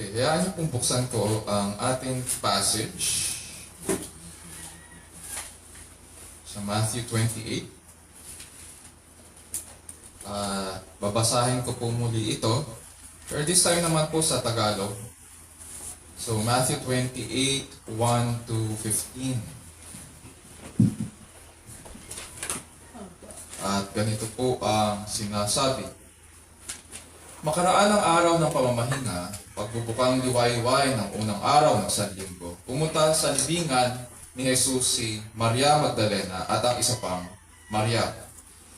Okay, hayaan niyo pong buksan ko ang ating passage sa Matthew 28. Babasahin ko po muli ito, pero this time naman po sa Tagalog. So, Matthew 28, 1 to 15. At ganito po ang sinasabi. Makaraan ang araw ng pamamahinga, pagbubukang liwayway ng unang araw ng Sanlinggo, pumunta sa libingan ni Jesus si Maria Magdalena at ang isa pang Maria.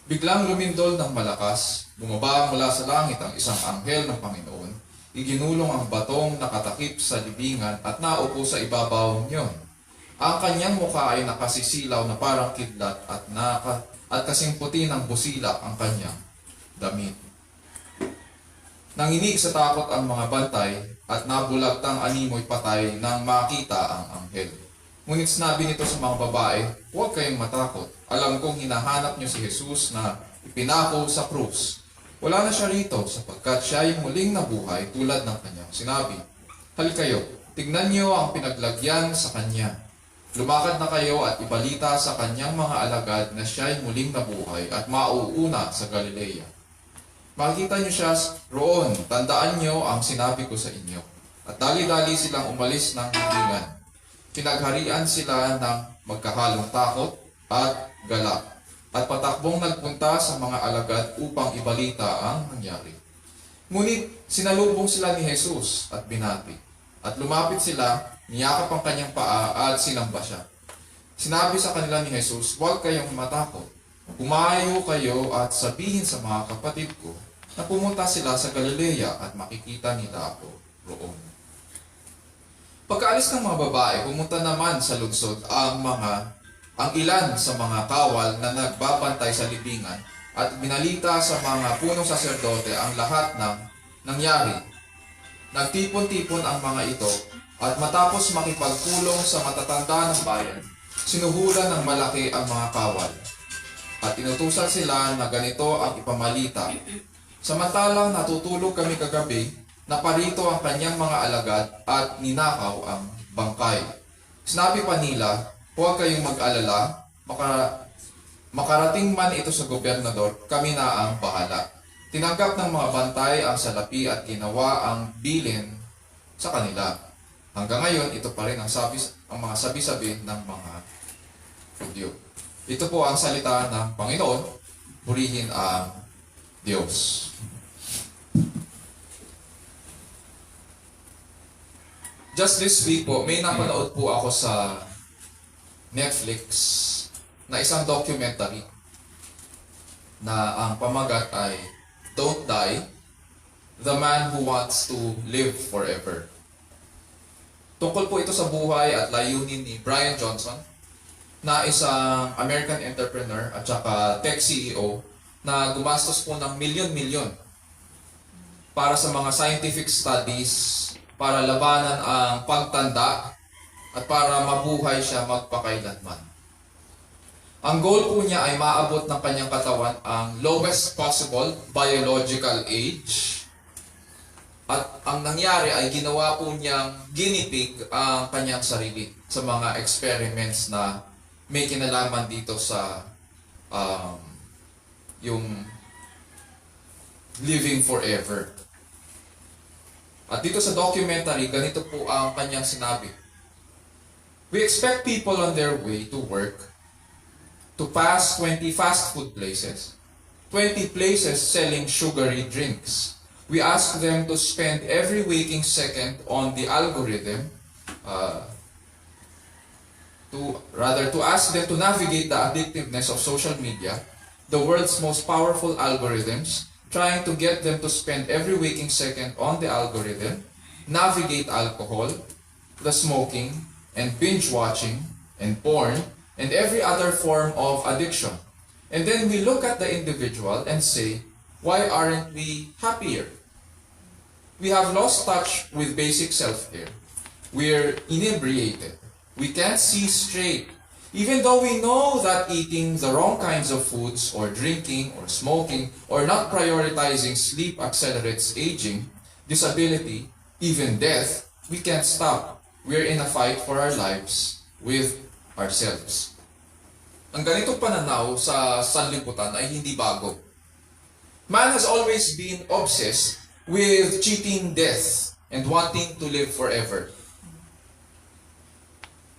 Biglang lumindol ng malakas, bumaba mula sa langit ang isang anghel ng Panginoon, iginulong ang batong nakatakip sa libingan at naupo sa ibabaw niyon. Ang kanyang mukha ay nakasisilaw na parang kidlat at kasing puti ng busilak ang kanyang damit. Nanginig sa takot ang mga bantay at nabulagtang animoy patay nang makita ang anghel. Ngunit sinabi nito sa mga babae, huwag kayong matakot. Alam kong hinahanap niyo si Jesus na ipinako sa krus. Wala na siya rito sapagkat siya ay muling nabuhay tulad ng kanyang sinabi. Halikayo, tignan niyo ang pinaglagyan sa kanya. Lumakad na kayo at ibalita sa kanyang mga alagad na siya ay muling nabuhay at mauuna sa Galilea. Makikita niyo siya roon, tandaan niyo ang sinabi ko sa inyo. At dali-dali silang umalis ng libingan. Pinagharian sila ng magkahalong takot at galak. At patakbong nagpunta sa mga alagad upang ibalita ang nangyari. Ngunit sinalubong sila ni Jesus at binati. At lumapit sila, niyakap ang kanyang paa at sinamba siya. Sinabi sa kanila ni Jesus, huwag kayong matakot. Pumayo kayo at sabihin sa mga kapatid ko na pumunta sila sa Galilea at makikita nila ako roon. Pagkaalis ng mga babae, pumunta naman sa lungsod ang ilan sa mga kawal na nagbabantay sa libingan at binalita sa mga punong saserdote ang lahat ng nangyari. Nagtipon-tipon ang mga ito at matapos makipagpulong sa matatanda ng bayan, sinuhulan ng malaki ang mga kawal. At inutusan sila na ganito ang ipamalita. Samantalang natutulog kami kagabi, naparito ang kanyang mga alagad at ninakaw ang bangkay. Sinabi pa nila, huwag kayong mag-alala, makarating man ito sa gobernador, kami na ang bahala. Tinanggap ng mga bantay ang salapi at ginawa ang bilin sa kanila. Hanggang ngayon, ito pa rin ang mga sabi-sabi ng mga Hudyo. Ito po ang salita ng Panginoon, purihin ang Diyos. Just this week po, may napanood po ako sa Netflix na isang documentary na ang pamagat ay Don't Die, The Man Who Wants to Live Forever. Tungkol po ito sa buhay at layunin ni Brian Johnson, na isang American entrepreneur at saka tech CEO na gumastos po ng milyon-milyon para sa mga scientific studies, para labanan ang pagtanda at para mabuhay siya magpakailanman. Ang goal po niya ay maabot ng kanyang katawan ang lowest possible biological age. At ang nangyari ay ginawa po niyang guinea pig ang kanyang sarili sa mga experiments na may kinalaman dito sa yung living forever. At dito sa documentary, ganito po ang kanyang sinabi. We expect people on their way to work to pass 20 fast food places, 20 places selling sugary drinks. We ask them to spend every waking second on the algorithm, to ask them to navigate the addictiveness of social media, the world's most powerful algorithms, trying to get them to spend every waking second on the algorithm, navigate alcohol, the smoking, and binge watching, and porn, and every other form of addiction. And then we look at the individual and say, why aren't we happier? We have lost touch with basic self-care. We're inebriated. We can't see straight. Even though we know that eating the wrong kinds of foods or drinking or smoking or not prioritizing sleep accelerates aging, disability, even death, we can't stop. We're in a fight for our lives with ourselves. Ang ganitong pananaw sa sanlibutan ay hindi bago. Man has always been obsessed with cheating death and wanting to live forever.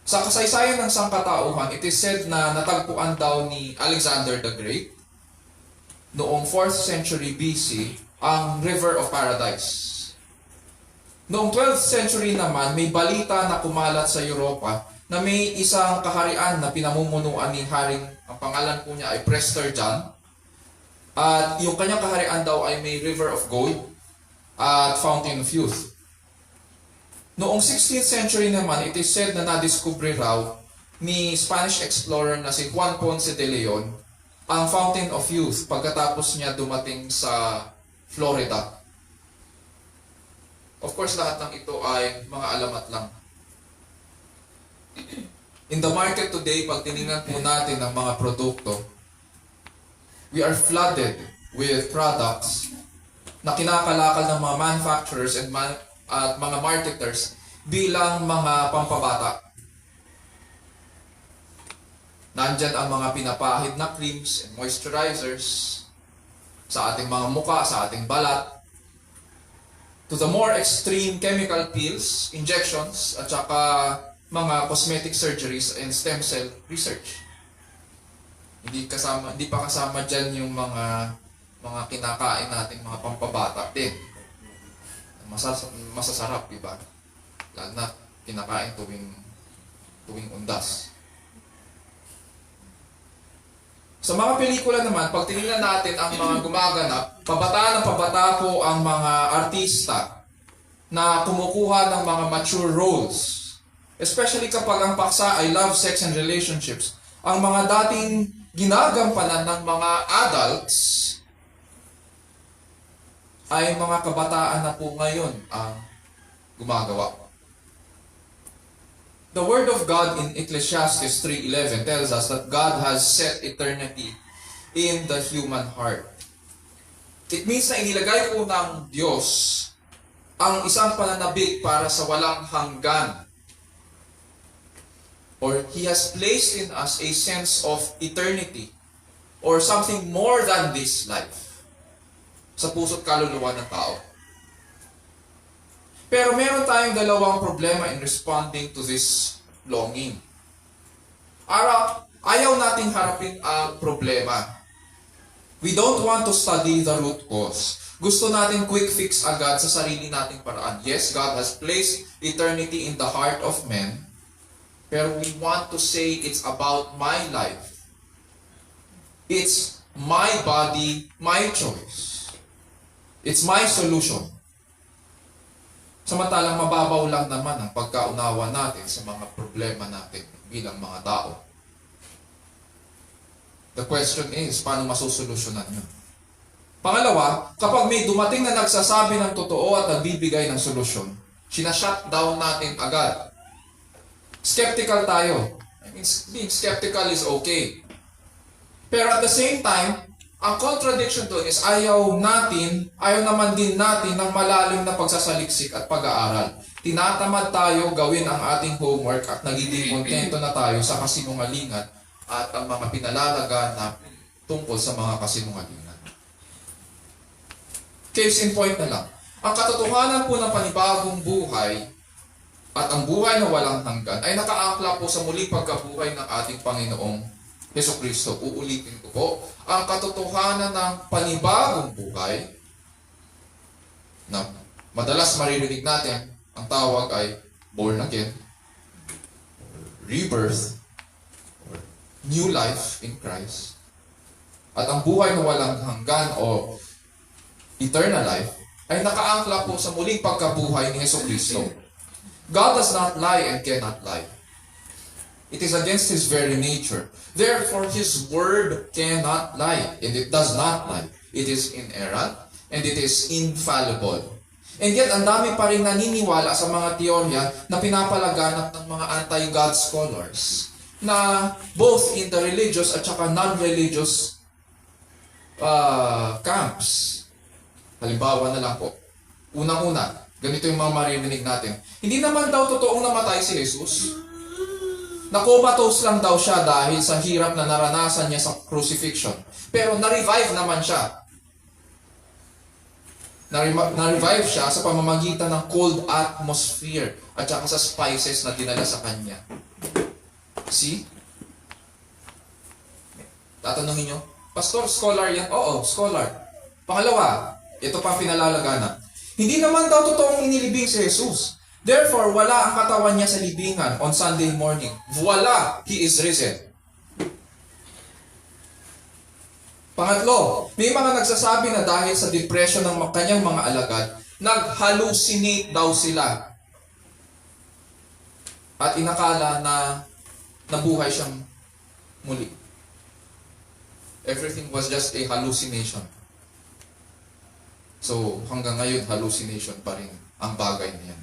Sa kasaysayan ng sangkatauhan, it is said na natagpuan daw ni Alexander the Great noong 4th century BC ang River of Paradise. Noong 12th century naman, may balita na kumalat sa Europa na may isang kaharian na pinamumunuan ni Haring, ang pangalan po niya ay Prester John. At yung kanyang kaharian daw ay may River of Gold at Fountain of Youth. Noong 16th century naman, it is said na nadiskubre raw ni Spanish explorer na si Juan Ponce de Leon ang Fountain of Youth pagkatapos niya dumating sa Florida. Of course, lahat ng ito ay mga alamat lang. In the market today, pag tinignan po natin ang mga produkto, we are flooded with products na kinakalakal ng mga manufacturers at mga marketers bilang mga pampabata. Nandyan ang mga pinapahid na creams and moisturizers sa ating mga muka, sa ating balat, to the more extreme chemical pills, injections, at saka mga cosmetic surgeries and stem cell research. Hindi pa kasama dyan yung mga kinakain natin, mga pampabata din. Masasarap, diba? Lalo na kinakain tuwing undas. Sa mga pelikula naman, pag tinignan natin ang mga gumaganap, pabata ng pabata po ang mga artista na kumukuha ng mga mature roles. Especially kapag ang paksa ay love, sex, and relationships. Ang mga dating ginagampanan ng mga adults ay mga kabataan na po ngayon ang gumagawa. The Word of God in Ecclesiastes 3:11 tells us that God has set eternity in the human heart. It means na inilagay po ng Diyos ang isang pananabik para sa walang hanggan. Or He has placed in us a sense of eternity or something more than this life sa puso't kaluluwa ng tao. Pero meron tayong dalawang problema in responding to this longing. Ayaw nating harapin ang problema. We don't want to study the root cause. Gusto natin quick fix agad sa sarili nating paraan. Yes, God has placed eternity in the heart of men, pero we want to say it's about my life. It's my body, my choice. It's my solution. Samantalang mababaw lang naman ang pagkaunawa natin sa mga problema natin bilang mga tao. The question is, paano masusolusyonan yun? Pangalawa, kapag may dumating na nagsasabi ng totoo at nagbibigay ng solusyon, sinashut down natin agad. Skeptical tayo. I mean, being skeptical is okay. Pero at the same time, ang contradiction doon is ayaw naman din natin ng malalim na pagsasaliksik at pag-aaral. Tinatamad tayo gawin ang ating homework at nagiging kontento na tayo sa kasinungalingan at ang mga pinalalaganap tungkol sa mga kasinungalingan. Case in point na lang. Ang katotohanan po ng panibagong buhay at ang buhay na walang hanggan ay nakaangkla po sa muling pagkabuhay ng ating Panginoong Jesucristo. Uulitin ko po, ang katotohanan ng panibagong buhay na madalas maririnig natin, ang tawag ay born again, rebirth, or new life in Christ. At ang buhay na walang hanggan o eternal life ay nakaangkla po sa muling pagkabuhay ni Jesucristo. God does not lie and cannot lie. It is against His very nature. Therefore, His word cannot lie, and it does not lie. It is inerrant, and it is infallible. And yet, ang dami pa rin naniniwala sa mga teorya na pinapalaganap ng mga anti-God scholars na both in the religious at saka non-religious camps. Halimbawa na lang po. Unang-una, Ganito yung mga maririnig natin. Hindi naman daw totoong namatay si Jesus. Na-comatose lang daw siya dahil sa hirap na naranasan niya sa crucifixion. Pero na-revive naman siya. Na-revive siya sa pamamagitan ng cold atmosphere at saka sa spices na dinala sa kanya. See? Tatanungin nyo, Pastor, scholar yan? Oo, scholar. Pangalawa, ito pang pinalalagana. Hindi naman daw totoong inilibing si Jesus. Therefore, wala ang katawan niya sa libingan on Sunday morning. Voila! He is risen. Pangatlo, may mga nagsasabi na dahil sa depression ng kanyang mga alagad, nag-hallucinate daw sila. At inakala na nabuhay siyang muli. Everything was just a hallucination. So, hanggang ngayon, hallucination pa rin ang bagay na yan.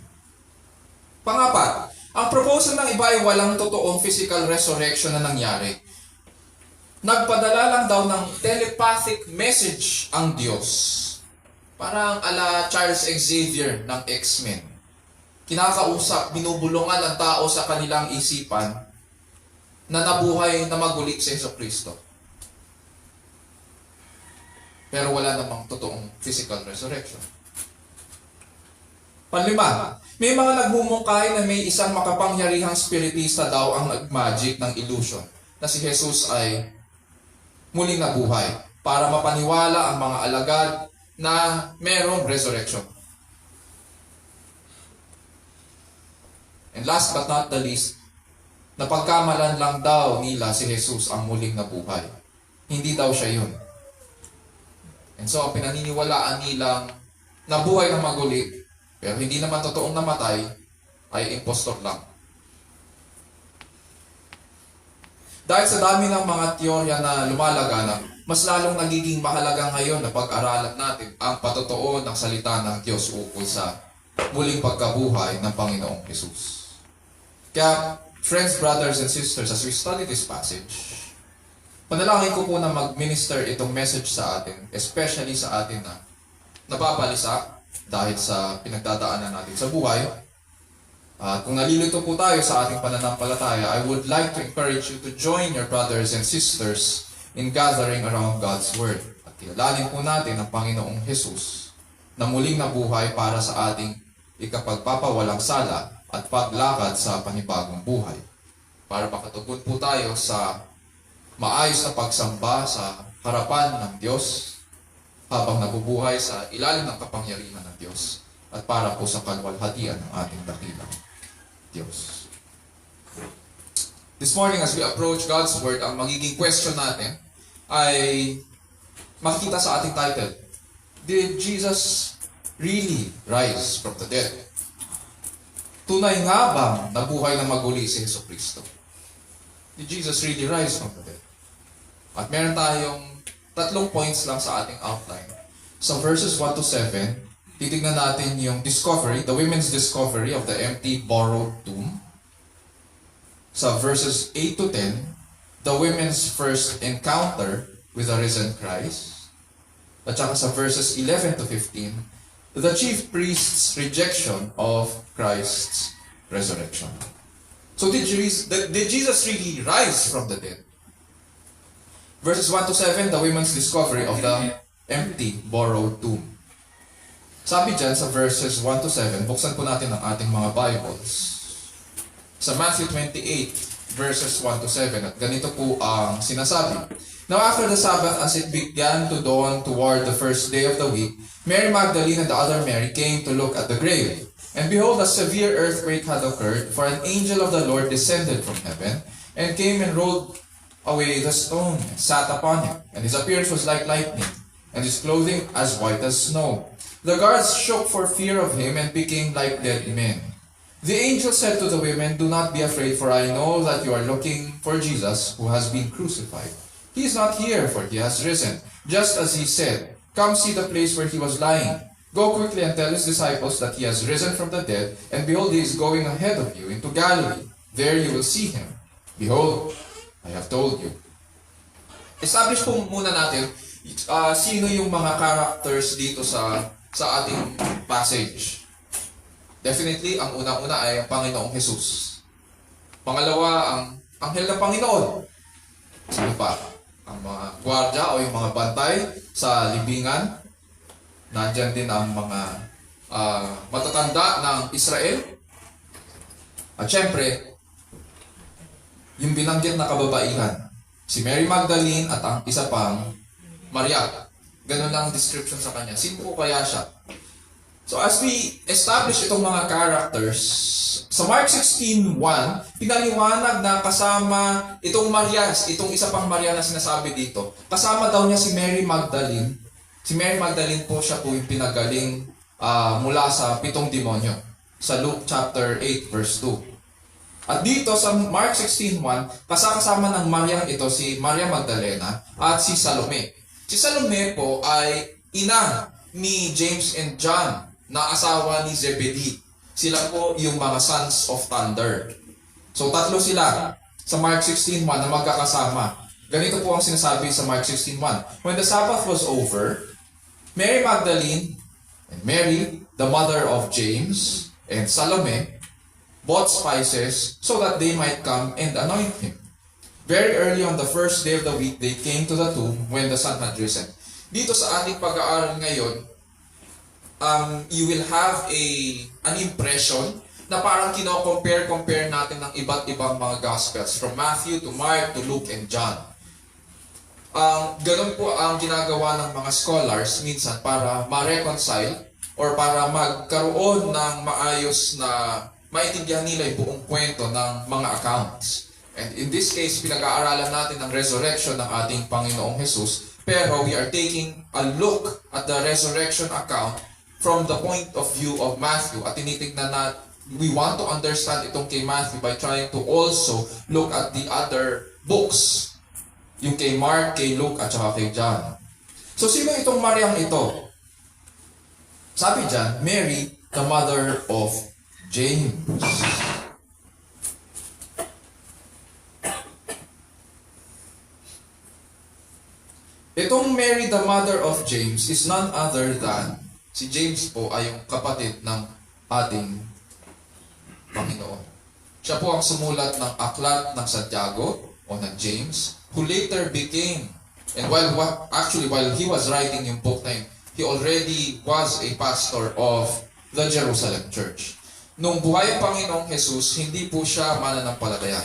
Pangapat, ang proposal ng iba ay walang totoong physical resurrection na nangyari. Nagpadala lang daw ng telepathic message ang Diyos. Parang ala Charles Xavier ng X-Men. Kinakausap, binubulungan ang tao sa kanilang isipan na nabuhay na maguli si Jesucristo. Pero wala namang totoong physical resurrection. Panlima, may mga nagmumungkahi na may isang makapangyarihang spiritista daw ang nag-magic ng illusion na si Jesus ay muling nabuhay para mapaniwala ang mga alagad na merong resurrection. And last but not the least, napagkamalan lang daw nila si Jesus ang muling nabuhay. Hindi daw siya yun. And so, ang pinaniniwalaan nilang nabuhay na maguli, pero hindi naman totoong namatay, ay impostor lang. Dahil sa dami ng mga teorya na lumalaganap, mas lalong nagiging mahalaga ngayon na pag-aralan natin ang patotoo ng salita ng Diyos ukol sa muling pagkabuhay ng Panginoong Jesus. Kaya, friends, brothers, and sisters, as we study this passage, panalangin ko po na mag-minister itong message sa atin, especially sa atin na nababalisa dahil sa pinagdadaanan natin sa buhay. Kung nalilito po tayo sa ating pananampalataya, I would like to encourage you to join your brothers and sisters in gathering around God's Word. At kilalanin po natin ang Panginoong Jesus na muling nabuhay para sa ating ikapagpapawalang sala at paglakad sa panibagong buhay. Para makatugon po tayo sa maayos na pagsamba sa harapan ng Diyos habang nabubuhay sa ilalim ng kapangyarihan ng Diyos at para po sa kalwalhatian ng ating dakilang Diyos. This morning as we approach God's Word, ang magiging question natin ay makikita sa ating title, Did Jesus really rise from the dead? Tunay nga bang nabuhay na maguli si Jesucristo? Did Jesus really rise from the dead? At meron tayong 3 points lang sa ating outline. Sa verses 1 to 7, titignan natin yung discovery, the women's discovery of the empty borrowed tomb. Sa verses 8 to 10, the women's first encounter with the risen Christ. At saka sa verses 11 to 15, the chief priest's rejection of Christ's resurrection. So did Jesus really rise from the dead? Verses 1 to 7, the women's discovery of the empty, borrowed tomb. Sabi dyan sa verses 1 to 7, buksan po natin ang ating mga Bibles. Sa Matthew 28, verses 1 to 7, at ganito po ang sinasabi. Now after the Sabbath, as it began to dawn toward the first day of the week, Mary Magdalene and the other Mary came to look at the grave. And behold, a severe earthquake had occurred, for an angel of the Lord descended from heaven, and came and rolled away the stone, and sat upon it. And his appearance was like lightning, and his clothing as white as snow. The guards shook for fear of him, and became like dead men. The angel said to the women, Do not be afraid, for I know that you are looking for Jesus, who has been crucified. He is not here, for he has risen, just as he said. Come see the place where he was lying. Go quickly and tell his disciples that he has risen from the dead, and behold, he is going ahead of you into Galilee. There you will see him. Behold, I have told you. Establish po muna natin sino yung mga characters dito sa ating passage. Definitely, ang unang-una ay ang Panginoong Jesus. Pangalawa, ang anghel ng Panginoon. Sino pa? Ang mga gwardya o yung mga bantay sa libingan. Nandyan din ang mga matatanda ng Israel. At syempre, yung binanggit na kababaihan, si Mary Magdalene at ang isa pang Maria. Ganun lang ang description sa kanya. Sino po kaya siya? So as we establish itong mga characters, sa Mark 16:1, pinaliwanag na kasama itong Maria, itong isa pang Maria na sinasabi dito. Kasama daw niya si Mary Magdalene. Si Mary Magdalene po siya po yung pinagaling mula sa 7 demonyo. Sa Luke chapter 8 verse 2. At dito sa Mark 16:1, kasama ng Maria ito si Maria Magdalena at si Salome. Si Salome po ay ina ni James and John na asawa ni Zebedee. Sila po yung mga sons of thunder. So tatlo sila sa Mark 16:1 na magkakasama. Ganito po ang sinasabi sa Mark 16:1. When the Sabbath was over, Mary Magdalene and Mary, the mother of James, and Salome bought spices so that they might come and anoint him. Very early on the first day of the week, they came to the tomb when the sun had risen. Dito sa ating pag-aaral ngayon, you will have an impression na parang kino-compare natin ng iba't ibang mga Gospels, from Matthew to Mark to Luke and John. Ganun po ang ginagawa ng mga scholars minsan para ma-reconcile or para magkaroon ng maayos na maintindihan nila yung buong kwento ng mga accounts. And in this case, pinag-aaralan natin ang resurrection ng ating Panginoong Jesus, pero we are taking a look at the resurrection account from the point of view of Matthew. At tinitignan na we want to understand itong kay Matthew by trying to also look at the other books. Yung kay Mark, kay Luke, at saka kay John. So, sino itong Mariang ito? Sabi dyan, Mary, the mother of James. Itong Mary, the mother of James, is none other than, si James po ay yung kapatid ng ating Panginoon. Siya po ang sumulat ng aklat ng Santiago o ng James, who later became, and while he was writing yung book na yun, he already was a pastor of the Jerusalem Church. Nung buhay ang Panginoong Jesus, hindi po siya mananampalataya.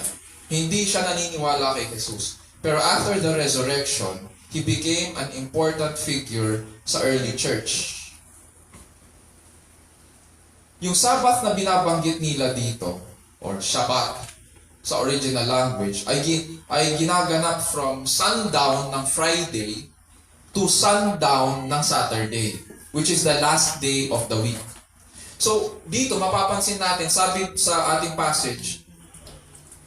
Hindi siya naniniwala kay Jesus. Pero after the resurrection, he became an important figure sa early church. Yung Sabbath na binabanggit nila dito, or Shabbat, sa original language, ay ginaganap from sundown ng Friday to sundown ng Saturday, which is the last day of the week. So, dito mapapansin natin, sabi sa ating passage,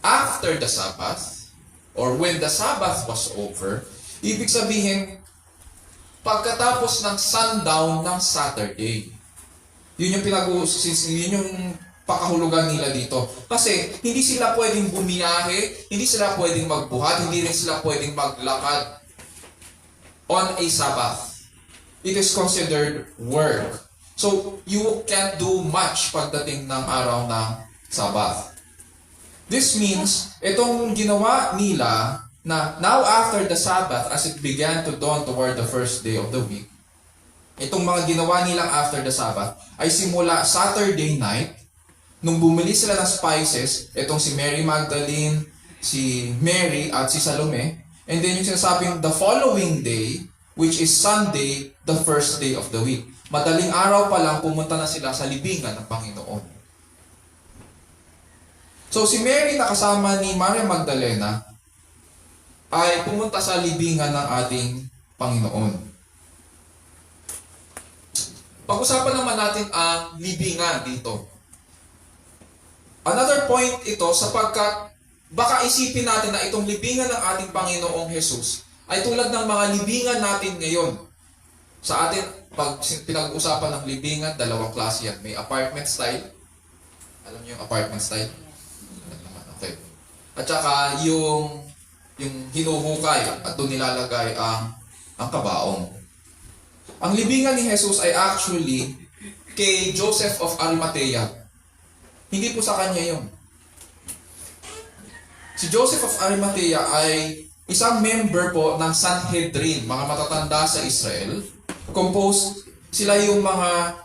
after the Sabbath, or when the Sabbath was over, ibig sabihin, pagkatapos ng sundown ng Saturday. Yun yung pakahulugan nila dito. Kasi, hindi sila pwedeng bumiyahe, hindi sila pwedeng magbuhat, hindi rin sila pwedeng maglakad on a Sabbath. It is considered work. So, you can't do much pagdating ng araw ng Sabbath. This means, itong ginawa nila na now after the Sabbath, as it began to dawn toward the first day of the week, itong mga ginawa nilang after the Sabbath ay simula Saturday night, nung bumili sila ng spices, itong si Mary Magdalene, si Mary at si Salome, and then yung sinasabing the following day, which is Sunday, the first day of the week. Madaling araw pa lang, pumunta na sila sa libingan ng Panginoon. So si Mary na kasama ni Maria Magdalena ay pumunta sa libingan ng ating Panginoon. Pag-usapan naman natin ang libingan dito. Another point ito sapagkat baka isipin natin na itong libingan ng ating Panginoong Jesus ay tulad ng mga libingan natin ngayon. Sa atin, pag pinag-usapan ng libingan, dalawang klase yan. May apartment style. Alam niyo yung apartment style? Okay. At saka yung hinuhukay at doon nilalagay ang kabaong. Ang libingan ni Jesus ay actually kay Joseph of Arimathea. Hindi po sa kanya yun. Si Joseph of Arimathea ay isang member po ng Sanhedrin, mga matatanda sa Israel. Sila yung mga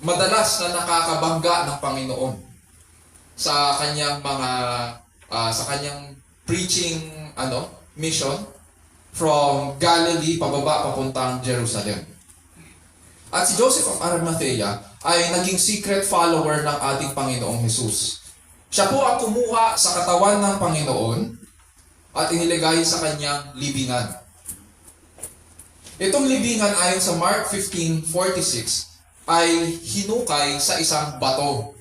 madalas na nakakabangga ng Panginoon sa kanyang sa kanyang preaching mission from Galilee pababa papuntang Jerusalem. At si Joseph of Arimathea ay naging secret follower ng ating Panginoong Jesus. Siya po ang kumuha sa katawan ng Panginoon at inilagay sa kanyang libingan. Itong libingan ayon sa Mark 15:46 ay hinukay sa isang bato.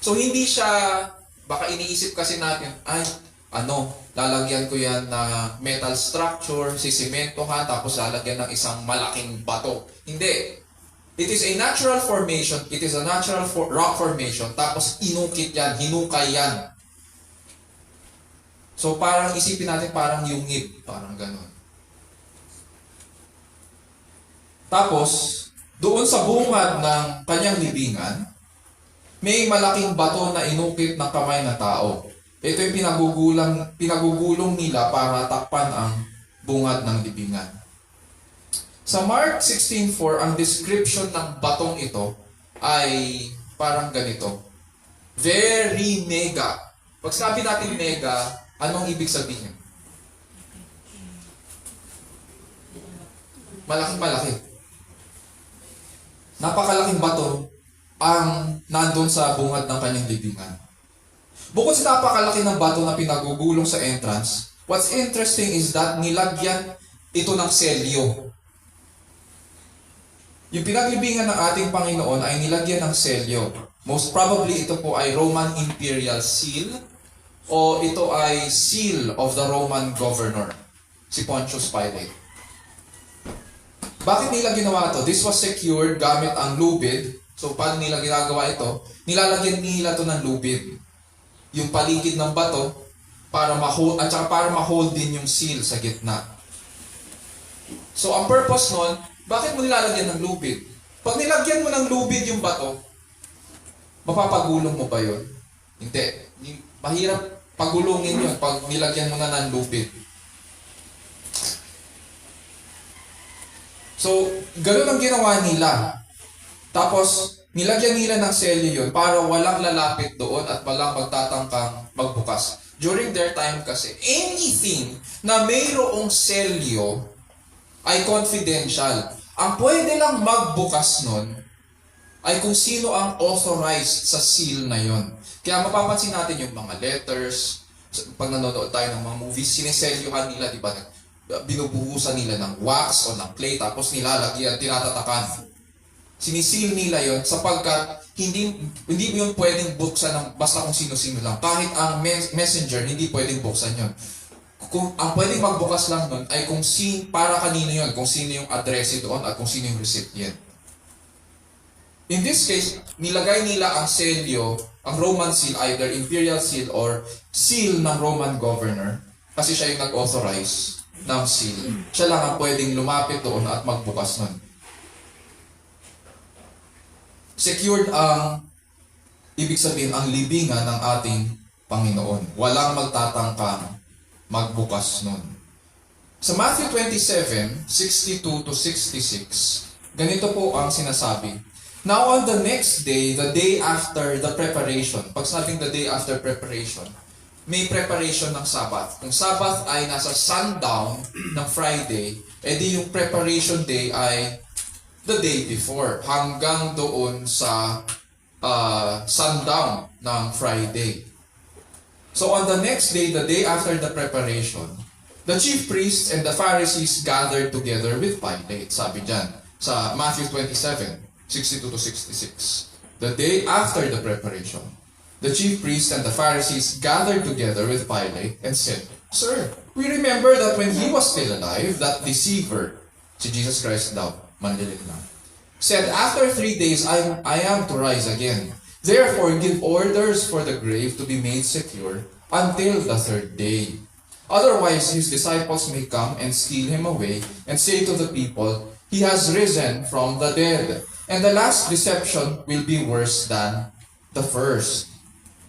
So hindi siya, baka iniisip kasi natin, lalagyan ko yan na metal structure, sisimentohan, tapos lalagyan ng isang malaking bato. Hindi. It is a natural formation, it is a natural rock formation, tapos inukit yan, hinukay yan. So parang isipin natin parang yungib, parang gano'n. Tapos, doon sa bungad ng kanyang libingan, may malaking bato na inukit ng kamay ng tao. Ito yung pinagugulong nila para takpan ang bungad ng libingan. Sa Mark 16:4, ang description ng batong ito ay parang ganito. Very mega. Pag sabi natin mega, anong ibig sabihin? Malaking-malaki. Napakalaking bato ang nandun sa bungad ng kanyang libingan. Bukod sa napakalaki ng bato na pinagugulong sa entrance, what's interesting is that nilagyan ito ng selyo. Yung pinaglibingan ng ating Panginoon ay nilagyan ng selyo. Most probably ito po ay Roman Imperial Seal o ito ay seal of the Roman governor, si Pontius Pilate. Bakit nila ginawa ito? This was secured gamit ang lubid. So, paano nila ginagawa ito? Nilalagyan nila ito ng lubid. Yung paligid ng bato para ma-hold din yung seal sa gitna. So, ang purpose nun, bakit mo nilalagyan ng lubid? Pag nilagyan mo ng lubid yung bato, mapapagulong mo ba yun? Hindi. Mahirap pagulungin yun pag nilagyan mo na ng lubid. So, ganoon ang ginawa nila. Tapos, nilagyan nila ng selyo yun para walang lalapit doon at walang magtatangkang magbukas. During their time kasi, anything na mayroong selyo ay confidential. Ang pwede lang magbukas nun ay kung sino ang authorized sa seal na yon. Kaya mapapansin natin yung mga letters, pag nanonood tayo ng mga movies, sineselyuhan nila, di ba? Binubuhusan nila ng wax o ng clay, tapos nilalagyan, tinatatakan. Sinisil nila yon sapagkat hindi yun pwedeng buksan ng basta kung sino-sino lang. Kahit ang messenger, hindi pwedeng buksan yon. Kung ang pwedeng magbukas lang nun ay para kanino yun, kung sino yung addressee doon at kung sino yung recipient. In this case, nilagay nila ang selyo, ang Roman seal, either imperial seal or seal ng Roman governor, kasi siya yung nag-authorize ng seal. Siya lang ang pwedeng lumapit doon at magbukas nun. Secured ibig sabihin, ang libingan ng ating Panginoon. Walang magtatangkang magbukas nun. Sa Matthew 27:62-66, ganito po ang sinasabi. Now on the next day, the day after the preparation, pag sabing the day after preparation, may preparation ng Sabbath. Kung Sabbath ay nasa sundown ng Friday, edi yung preparation day ay the day before, hanggang doon sa sundown ng Friday. So on the next day, the day after the preparation, the chief priests and the Pharisees gathered together with Pilate. Sabi dyan, sa Matthew 27:62-66. The day after the preparation, the chief priests and the Pharisees gathered together with Pilate and said, Sir, we remember that when he was still alive, that deceiver, si Jesus Christ daw, manlilit lang, said, After 3 days I am to rise again. Therefore, give orders for the grave to be made secure until the 3rd day. Otherwise, his disciples may come and steal him away and say to the people, He has risen from the dead. And the last deception will be worse than the first.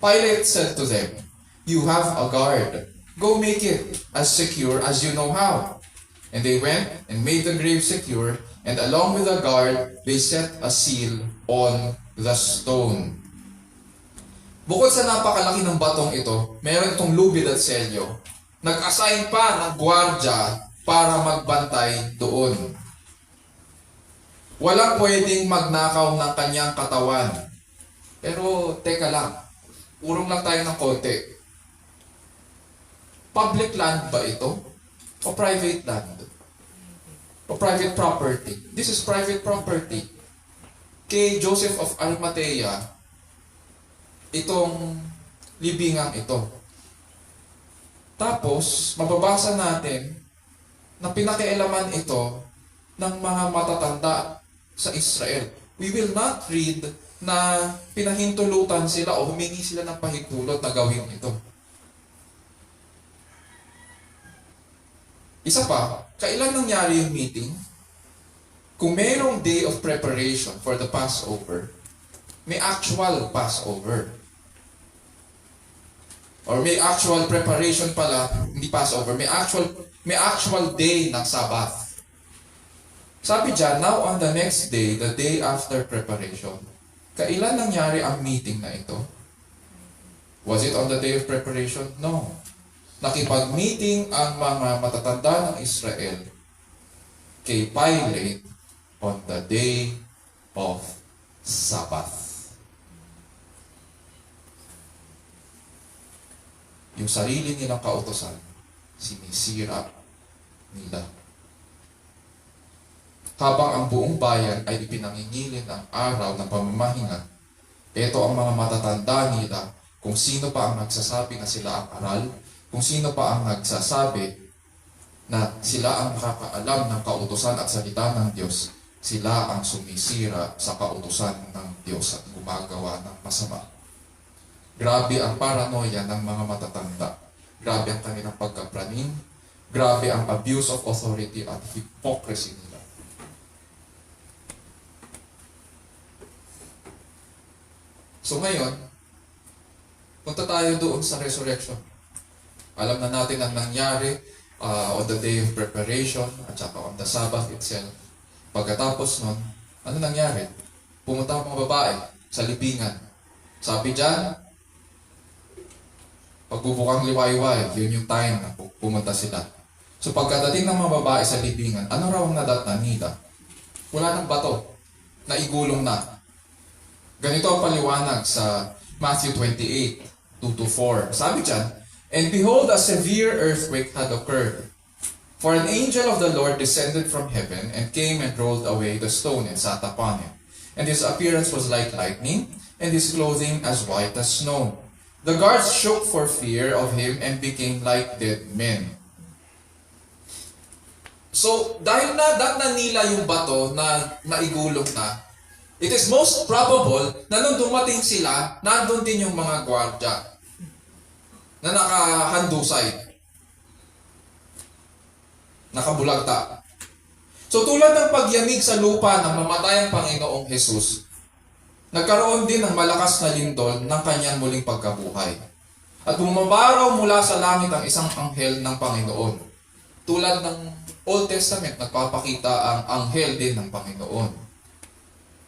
Pilate said to them, "You have a guard. Go make it as secure as you know how." And they went and made the grave secure, and along with the guard, they set a seal on the stone. Bukod sa napakalaki ng batong ito, meron itong lubid at selyo. Nag-assign pa ng gwardya para magbantay doon. Walang pwedeng magnakaw ng kanyang katawan. Pero teka lang, urong lang tayo ng konti. Public land ba ito? O private land? O private property? This is private property. Kay Joseph of Arimathea, itong libingang ito. Tapos, mababasa natin na pinakialaman ito ng mga matatanda sa Israel. We will not read na pinahintulutan sila o humingi sila ng pahintulot na gawin ito. Isa pa, kailan nangyari yung meeting? Kung mayroong day of preparation for the Passover, may actual Passover. Or may actual preparation pala, hindi Passover, may actual day ng Sabbath. Sabi dyan, now on the next day, the day after preparation, kailan nangyari ang meeting na ito? Was it on the day of preparation? No. Nakipag-meeting ang mga matatanda ng Israel kay Pilate on the day of Sabbath. Yung sarili nilang kautosan, sinisira nila. Habang ang buong bayan ay ipinangingilin ang araw ng pamamahinga, ito ang mga matatanda nila kung sino pa ang nagsasabi na sila ang aral, kung sino pa ang nagsasabi na sila ang nakakaalam ng kautusan at salita ng Diyos, sila ang sumisira sa kautusan ng Diyos at gumagawa ng masama. Grabe ang paranoia ng mga matatanda. Grabe ang kanilang pagkapraning. Grabe ang abuse of authority at hypocrisy nila. So ngayon, punta tayo doon sa resurrection. Alam na natin ang nangyari on the day of preparation at saka on the Sabbath itself. Pagkatapos nun, ano nangyari? Pumunta ang mga babae sa libingan. Sabi dyan, pagbubukang liwayway, yun yung time na pumunta sila. So pagkadating ng mga babae sa libingan, ano raw ang nadatnan nila? Wala ng bato. Naigulong na. Ganito ang paliwanag sa Matthew 28, 2-4. Sabi dyan, "And behold, a severe earthquake had occurred. For an angel of the Lord descended from heaven and came and rolled away the stone and sat upon it. And his appearance was like lightning, and his clothing as white as snow. The guards shook for fear of him and became like dead men." So, dahil nadatnan nila yung bato na naigulong na, it is most probable na nung dumating sila, nandun din yung mga gwardya na nakahandusay, nakabulagta. So tulad ng pagyanig sa lupa ng mamatayang Panginoong Jesus, nagkaroon din ng malakas na lindol ng kanyang muling pagkabuhay. At bumabaraw mula sa langit ang isang anghel ng Panginoon. Tulad ng Old Testament, nagpapakita ang anghel din ng Panginoon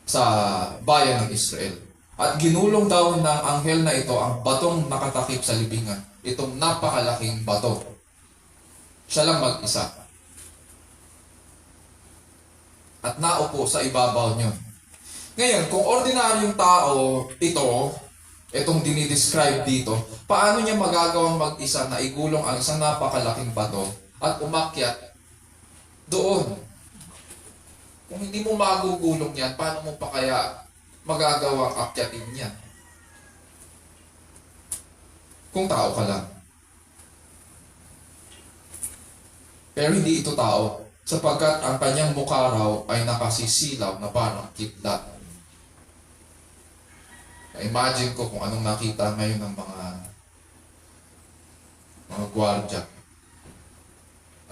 sa bayan ng Israel. At ginulong daw ng anghel na ito ang batong nakatakip sa libingan. Itong napakalaking bato. Siya lang mag-isa. At naupo sa ibabaw niyon. Ngayon, kung ordinaryong tao itong dinidescribe dito, paano niya magagawang mag-isa na igulong ang isang napakalaking bato at umakyat doon? Kung hindi mo magugulong yan, paano mo pa kaya magagawang akyatin niya? Kung tao ka lang. Pero hindi ito tao, sapagkat ang kanyang mukha raw ay nakasisilaw na parang kidlat. Imagine ko kung anong nakita ngayon ng mga gwardya.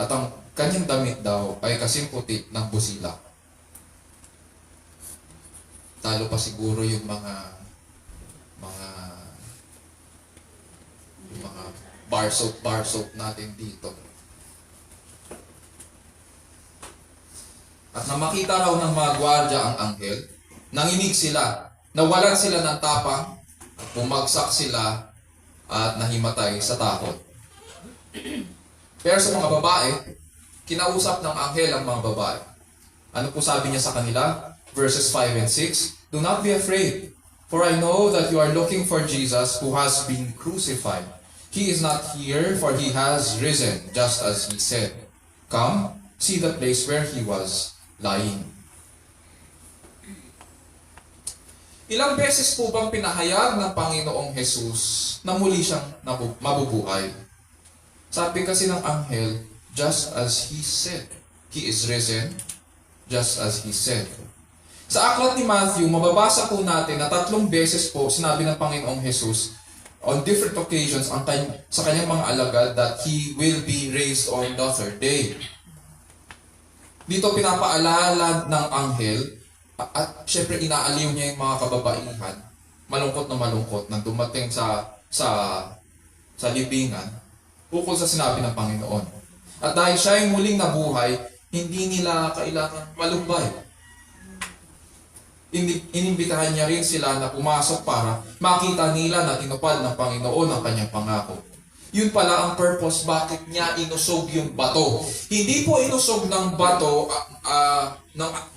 At ang kanyang damit daw ay kasing puti ng busila. Talo pa siguro yung mga bar soap natin dito. At na makita raw ng mga gwardya ang anghel, nanginig sila, nawalan sila ng tapang, bumagsak sila at nahimatay sa takot. Pero sa mga babae, kinausap ng anghel ang mga babae. Ano po sabi niya sa kanila? Verses 5 and 6, "Do not be afraid, for I know that you are looking for Jesus who has been crucified. He is not here, for he has risen, just as he said. Come, see the place where he was lying." Ilang beses po bang pinahayag ng Panginoong Jesus na muli siyang mabubuhay? Sabi kasi ng anghel, just as he said. He is risen, just as he said. Sa aklat ni Matthew, mababasa po natin na 3 beses po sinabi ng Panginoong Jesus on different occasions sa kanyang mga alagad that he will be raised on the 3rd day. Dito pinapaalala ng anghel at syempre inaaliw niya yung mga kababaihan, malungkot nang dumating sa libingan ukol sa sinabi ng Panginoon. At dahil siya ay muling nabuhay, hindi nila kailangan malumbay. Inimbitahan niya rin sila na pumasok para makita nila na tinupad ng Panginoon ang kanyang pangako. Yun pala ang purpose bakit niya inusog yung bato. Hindi po inusog ng bato,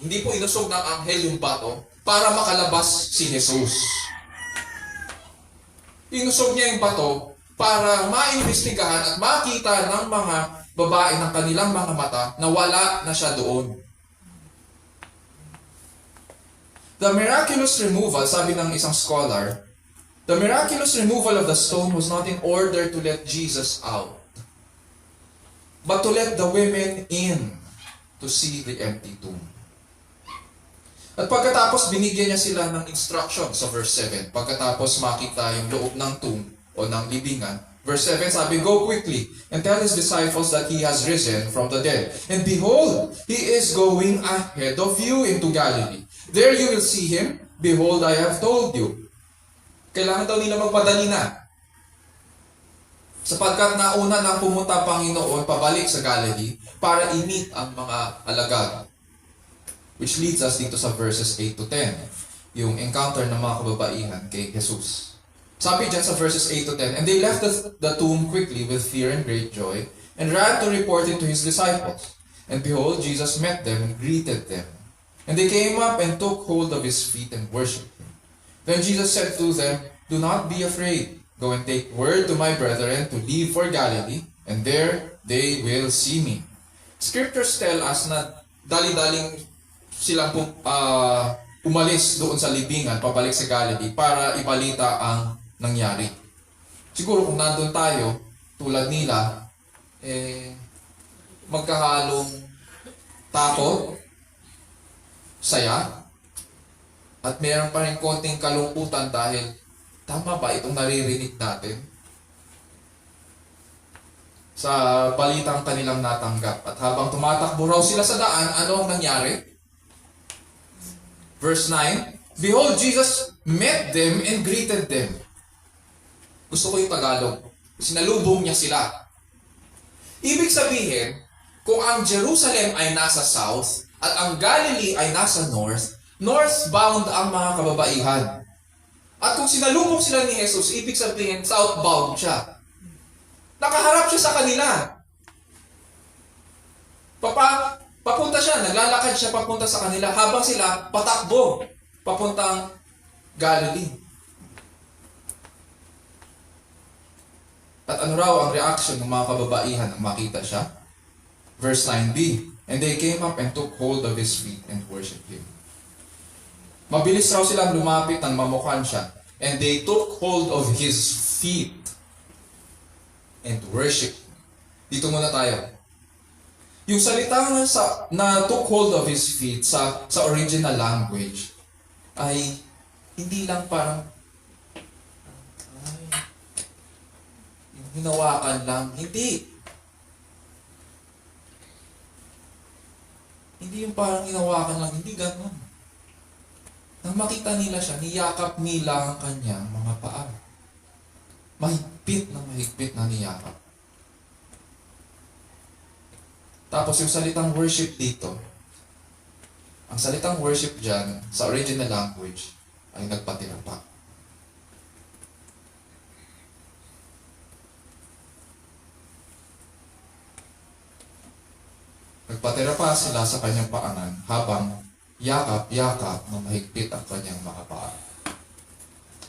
hindi po inusog ng anghel yung bato para makalabas si Jesus. Inusog niya yung bato para maimbestigahan at makita ng mga babae ng kanilang mga mata na wala na siya doon. The miraculous removal, sabi ng isang scholar, the miraculous removal of the stone was not in order to let Jesus out, but to let the women in to see the empty tomb. At pagkatapos, binigyan niya sila ng instruction sa verse 7. Pagkatapos makita yung loob ng tomb o ng libingan, verse 7 sabi, "Go quickly and tell his disciples that he has risen from the dead. And behold, he is going ahead of you into Galilee. There you will see him. Behold, I have told you." Kailangan daw nila magpadali na. Sapagkat nauna nang pumunta ang Panginoon pabalik sa Galilee para i-meet ang mga alagad. Which leads us dito sa verses 8 to 10. Yung encounter ng mga kababaihan kay Jesus. Sabi dyan sa verses 8 to 10, "And they left the tomb quickly with fear and great joy, and ran to report it to his disciples. And behold, Jesus met them and greeted them. And they came up and took hold of his feet and worshipped him. Then Jesus said to them, 'Do not be afraid. Go and take word to my brethren to leave for Galilee, and there they will see me.'" Scriptures tell us na dali-daling silang umalis doon sa libingan, pabalik sa Galilee, para ibalita ang nangyari. Siguro kung nandun tayo, tulad nila, magkahalong takot, saya, at mayroon pa rin konting kalungkutan dahil tama ba itong naririnig natin? Sa balitang kanilang natanggap. At habang tumatakbo raw sila sa daan, ano ang nangyari? Verse 9, "Behold, Jesus met them and greeted them." Gusto ko yung Tagalog. Sinalubong niya sila. Ibig sabihin, kung ang Jerusalem ay nasa south at ang Galilee ay nasa north, northbound ang mga kababaihan. At kung sinalubong sila ni Jesus, ibig sabihin southbound siya. Nakaharap siya sa kanila. Papunta siya, naglalakad siya papunta sa kanila habang sila patakbo papuntang Galilee. At ano raw ang reaction ng mga kababaihan nang makita siya? Verse 9b, "And they came up and took hold of his feet and worshipped him." Mabilis raw silang lumapit nang mamukhaan siya. And they took hold of his feet and worshipped him. Dito muna tayo. Yung salita na took hold of his feet sa original language ay hindi lang parang hinawakan lang. Hindi. Hindi yung parang hinawakan lang. Hindi ganun. Nang makita nila siya, niyakap nila ang kanyang mga paa. Mahigpit na niyakap. Tapos yung salitang worship dito, ang salitang worship dyan, sa original language, ay nagpatira pa. Nagpatira pa sila sa kanyang paanan habang yakap-yakap na mahigpit ang kanyang mga paa.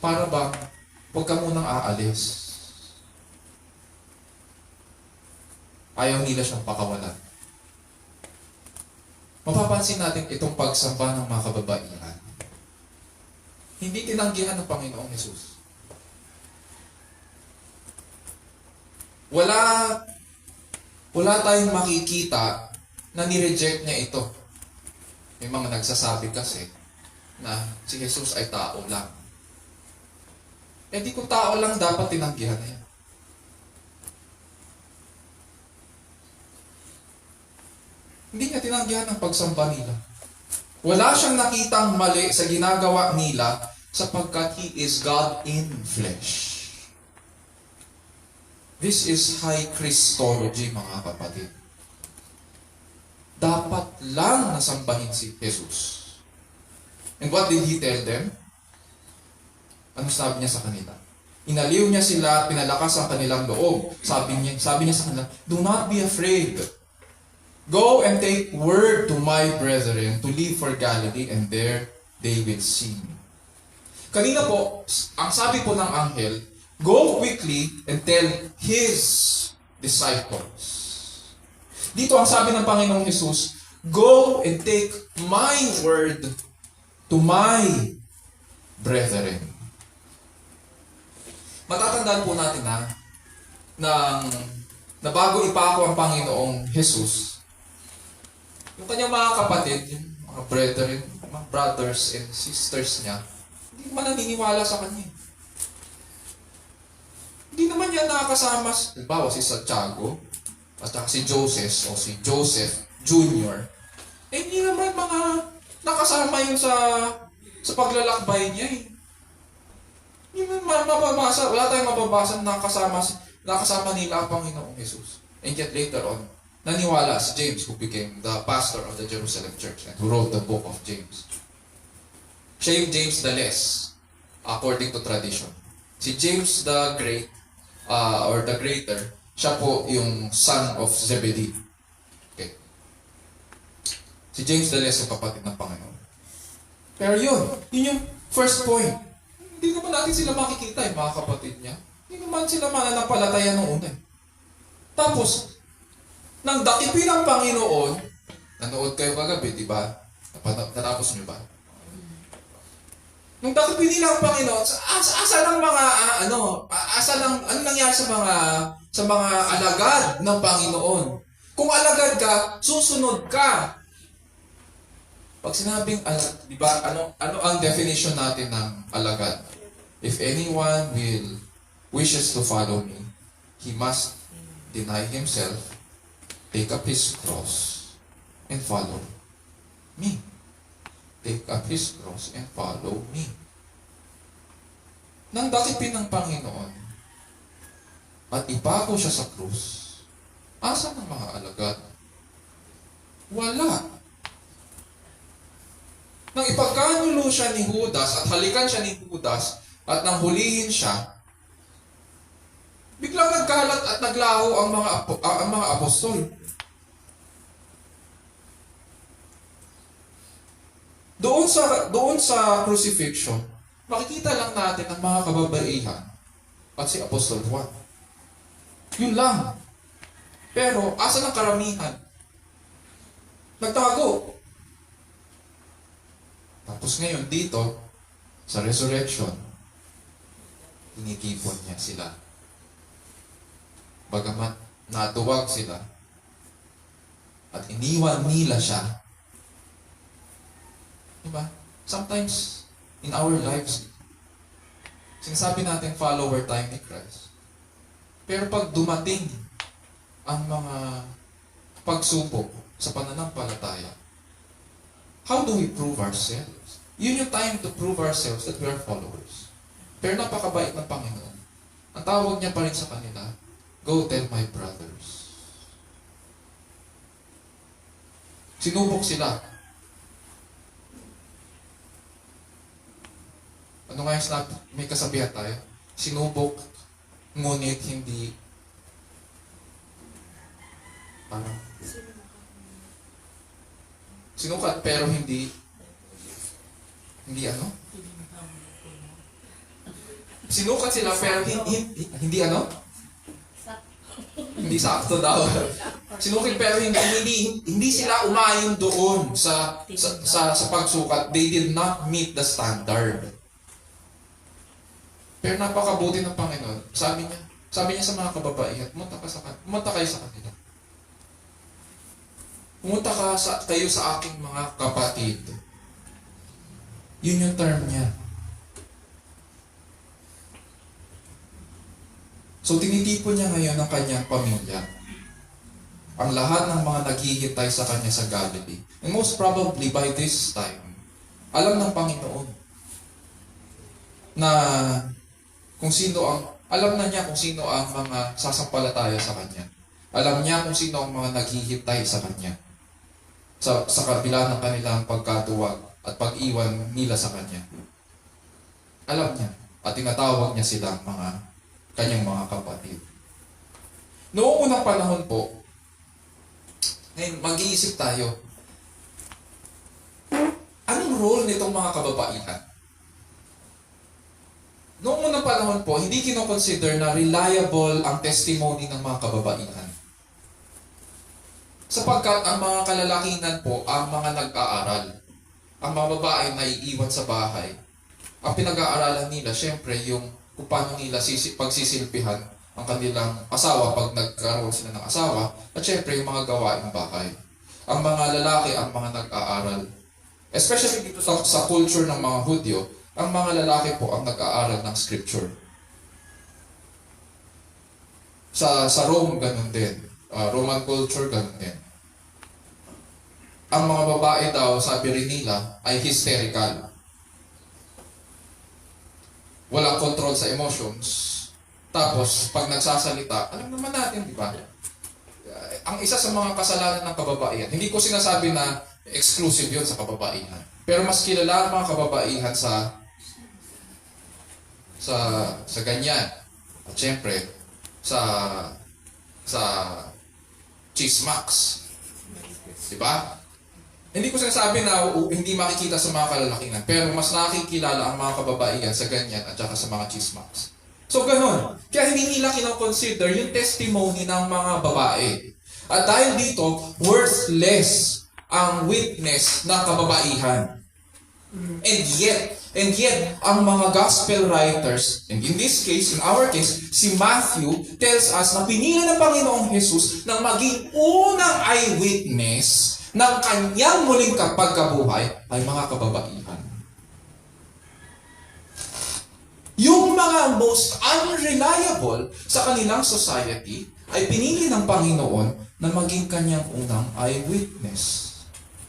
Para bang, huwag ka munang aalis. Ayaw nila siyang pakawalan. Mapapansin natin itong pagsamba ng mga kababaihan. Hindi tinanggihan ng Panginoong Hesus. Wala tayong makikita na nireject niya ito. May mga nagsasabi kasi na si Jesus ay tao lang. Eh di kung tao lang, dapat tinanggihan na yan. Hindi niya tinanggihan ang pagsamba nila. Wala siyang nakitang mali sa ginagawa nila sapagkat He is God in flesh. This is high Christology, mga kapatid. Dapat lang nasambahin si Jesus. And what did He tell them? Ano sabi niya sa kanila? Inaliw niya sila at pinalakas ang kanilang loob. Sabi niya sa kanila, do not be afraid. Go and take word to my brethren to leave for Galilee, and there they will see me. Kanina po, ang sabi po ng anghel, go quickly and tell His disciples. Dito ang sabi ng Panginoong Jesus, go and take my word to my brethren. Matatandaan po natin na bago ipako ang Panginoong Jesus, yung kanyang mga kapatid, yung mga brethren, mga brothers and sisters niya, hindi naman naniniwala sa kanya. Hindi naman niya nakakasama, halimbawa si Santiago, at saka si Joseph, o si Joseph Jr. Eh, hindi naman mga nakasama yun sa paglalakbay niya eh. Hindi naman mababasa, wala tayong mababasa na nakasama nila ang Panginoong Jesus. And yet later on, naniwala si James, who became the pastor of the Jerusalem church and who wrote the book of James. Siya yung James the Less, according to tradition. Si James the Great, or the Greater, siya po yung son of Zebedee. Okay. Si James the Less, yung kapatid ng Panginoon. Pero yun yung first point. Hindi naman natin sila makikita, mga kapatid niya. Hindi naman sila mananampalataya noong una. Tapos, nang dakipin ng Panginoon, nanood kayo kagabi, di ba? Natapos niyo ba? Nung dakipin nila ang Panginoon, asa lang mga, ano nangyari sa mga alagad ng Panginoon? Kung alagad ka, susunod ka. Pag sinabing, di ba, ano ang definition natin ng alagad? If anyone wishes to follow me, he must deny himself, take up his cross, and follow me. Take up his cross and follow me. Nang dakipin ng Panginoon at ipako siya sa krus, asan ang mga alagad? Wala. Nang ipagkanulo siya ni Judas at halikan siya ni Judas at nang hulihin siya, biglang nagkalat at naglaho ang mga apostol. Doon sa crucifixion, makikita lang natin ang mga kababaihan at si Apostol Juan. Yun lang. Pero, asa ng karamihan? Nagtago. Tapos ngayon, dito, sa resurrection, inikipon niya sila. Bagamat natuwag sila at iniwan nila siya. Diba? Sometimes, in our lives, sinasabi natin follower tayo ni Christ. Pero pag dumating ang mga pagsubok sa pananampalataya, how do we prove ourselves? Yun yung time to prove ourselves that we are followers. Pero napakabait ng Panginoon. Ang tawag niya pa rin sa kanila, go tell my brothers. Sinubok sila. Ano nga yung sinabi? May kasabihan tayo. Sinubok, ngunit hindi parang sinukat pero hindi ano? Sinukat sila pero hindi ano? Hindi sakto daw. Sinukit pero hindi sila umayon doon sa pagsukat. They did not meet the standard. Pero napakabuti ng Panginoon. Sabi niya sa mga kababaihan, pumunta kayo sa kanila. Pumunta kayo sa aking mga kapatid. Yun yung term niya. So, tinitipon niya ngayon ang kanyang pamilya. Ang lahat ng mga naghihintay sa kanya sa Galilee. And most probably by this time, alam ng Panginoon na alam na niya kung sino ang mga sasampalataya sa kanya. Alam niya kung sino ang mga naghihintay sa kanya. Sa kabila ng kanilang pagkatuwag at pag-iwan nila sa kanya. Alam niya. At tinatawag niya silang kanyang mga kapatid. Noong unang panahon po, ngayon mag-iisip tayo, anong role nitong mga kababaihan? Noong unang panahon po, hindi kinoconsider na reliable ang testimony ng mga kababaihan. Sapagkat ang mga kalalakihan po ang mga nag-aaral. Ang mga babae na iiwan sa bahay. Ang pinag-aaralan nila, syempre, yung kung paano nila pagsisilbihan ang kanilang asawa pag nagkaroon sila ng asawa, at syempre yung mga gawaing bahay. Ang mga lalaki ang mga nag-aaral. Especially dito sa culture ng mga Hudyo, ang mga lalaki po ang nag-aaral ng scripture. Sa Rome, ganun din. Roman culture, ganun din. Ang mga babae daw, sabi rin nila, ay hysterical. Walang control sa emotions. Tapos, pag nagsasalita, alam naman natin, di ba? Ang isa sa mga kasalanan ng kababaihan, hindi ko sinasabi na exclusive yun sa kababaihan. Pero mas kilala ang mga kababaihan sa ganyan. At syempre, sa chismax. Di ba? Hindi ko sinasabi na hindi makikita sa mga kalalakihan, pero mas nakikilala ang mga kababaihan sa ganyan at saka sa mga chismax. So, ganun. Kaya hindi nila kinoconsider yung testimony ng mga babae. At dahil dito, worthless ang witness ng kababaihan. And yet, ang mga gospel writers, and in this case, in our case, si Matthew tells us na pinili ng Panginoong Jesus na maging unang eyewitness ng kanyang muling pagkabuhay ay mga kababaihan. Yung mga most unreliable sa kanilang society ay pinili ng Panginoon na maging kanyang unang eyewitness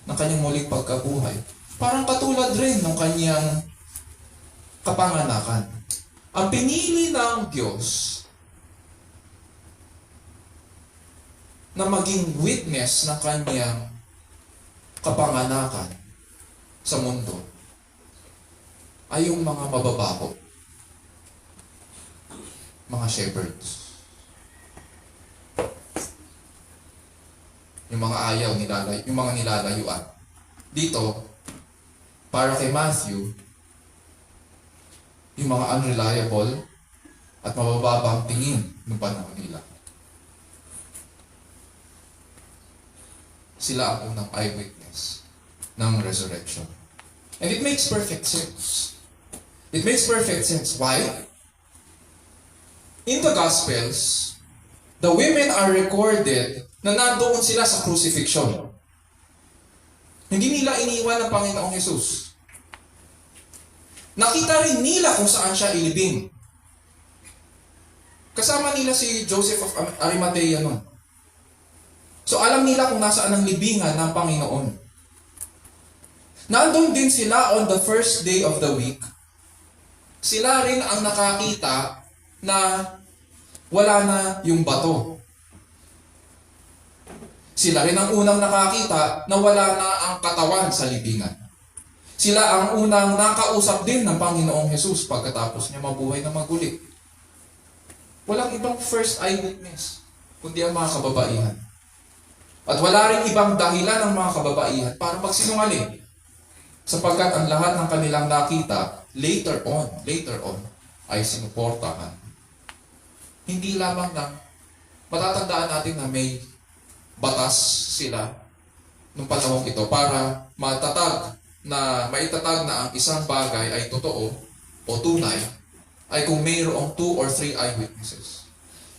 ng kanyang muling pagkabuhay. Parang katulad rin ng kanyang kapanganakan. Ang pinili ng Diyos na maging witness ng kanyang kapanganakan sa mundo ay yung mga mababaho, mga shepherds. Yung mga ayaw, yung mga nilalayuan. Dito, para kay Matthew, yung mga unreliable at mabababang tingin ng panahon nila. Sila ang unang eyewitness ng resurrection. And it makes perfect sense. It makes perfect sense. Why? In the Gospels, the women are recorded na nandoon sila sa crucifixion. Hindi nila iniwan ng Panginoong Jesus. Nakita rin nila kung saan siya ilibing. Kasama nila si Joseph of Arimathea noon. So alam nila kung nasaan ang libingan ng Panginoon. Nandun din sila on the first day of the week. Sila rin ang nakakita na wala na yung bato. Sila rin ang unang nakakita na wala na ang katawan sa libingan. Sila ang unang nakausap din ng Panginoong Hesus pagkatapos niya mabuhay na maguli. Walang ibang first eyewitness, kundi ang mga kababaihan. At wala rin ibang dahilan ng mga kababaihan para magsinungaling. Sapagkat ang lahat ng kanilang nakita, later on, ay sinuportahan. Hindi lamang na matatandaan natin na may batas sila nung panahong ito para maitatag na ang isang bagay ay totoo o tunay ay kung mayroong 2 or 3 eyewitnesses.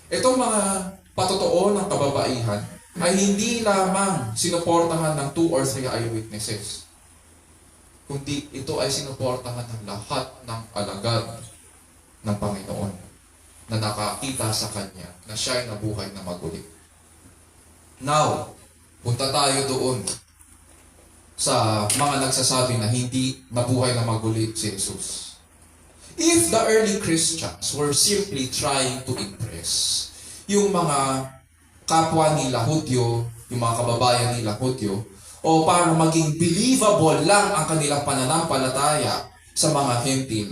Itong mga patotoo ng kababaihan ay hindi lamang sinuportahan ng 2 or 3 eyewitnesses, kundi ito ay sinuportahan ng lahat ng alagad ng Panginoon na nakakita sa Kanya na siya'y nabuhay na maguli. Now, punta tayo doon sa mga nagsasabi na hindi nabuhay na maguli si Jesus. If the early Christians were simply trying to impress yung mga kapwa nila Hudyo, yung mga kababayan nila Hudyo, o para maging believable lang ang kanilang pananampalataya sa mga Hentil,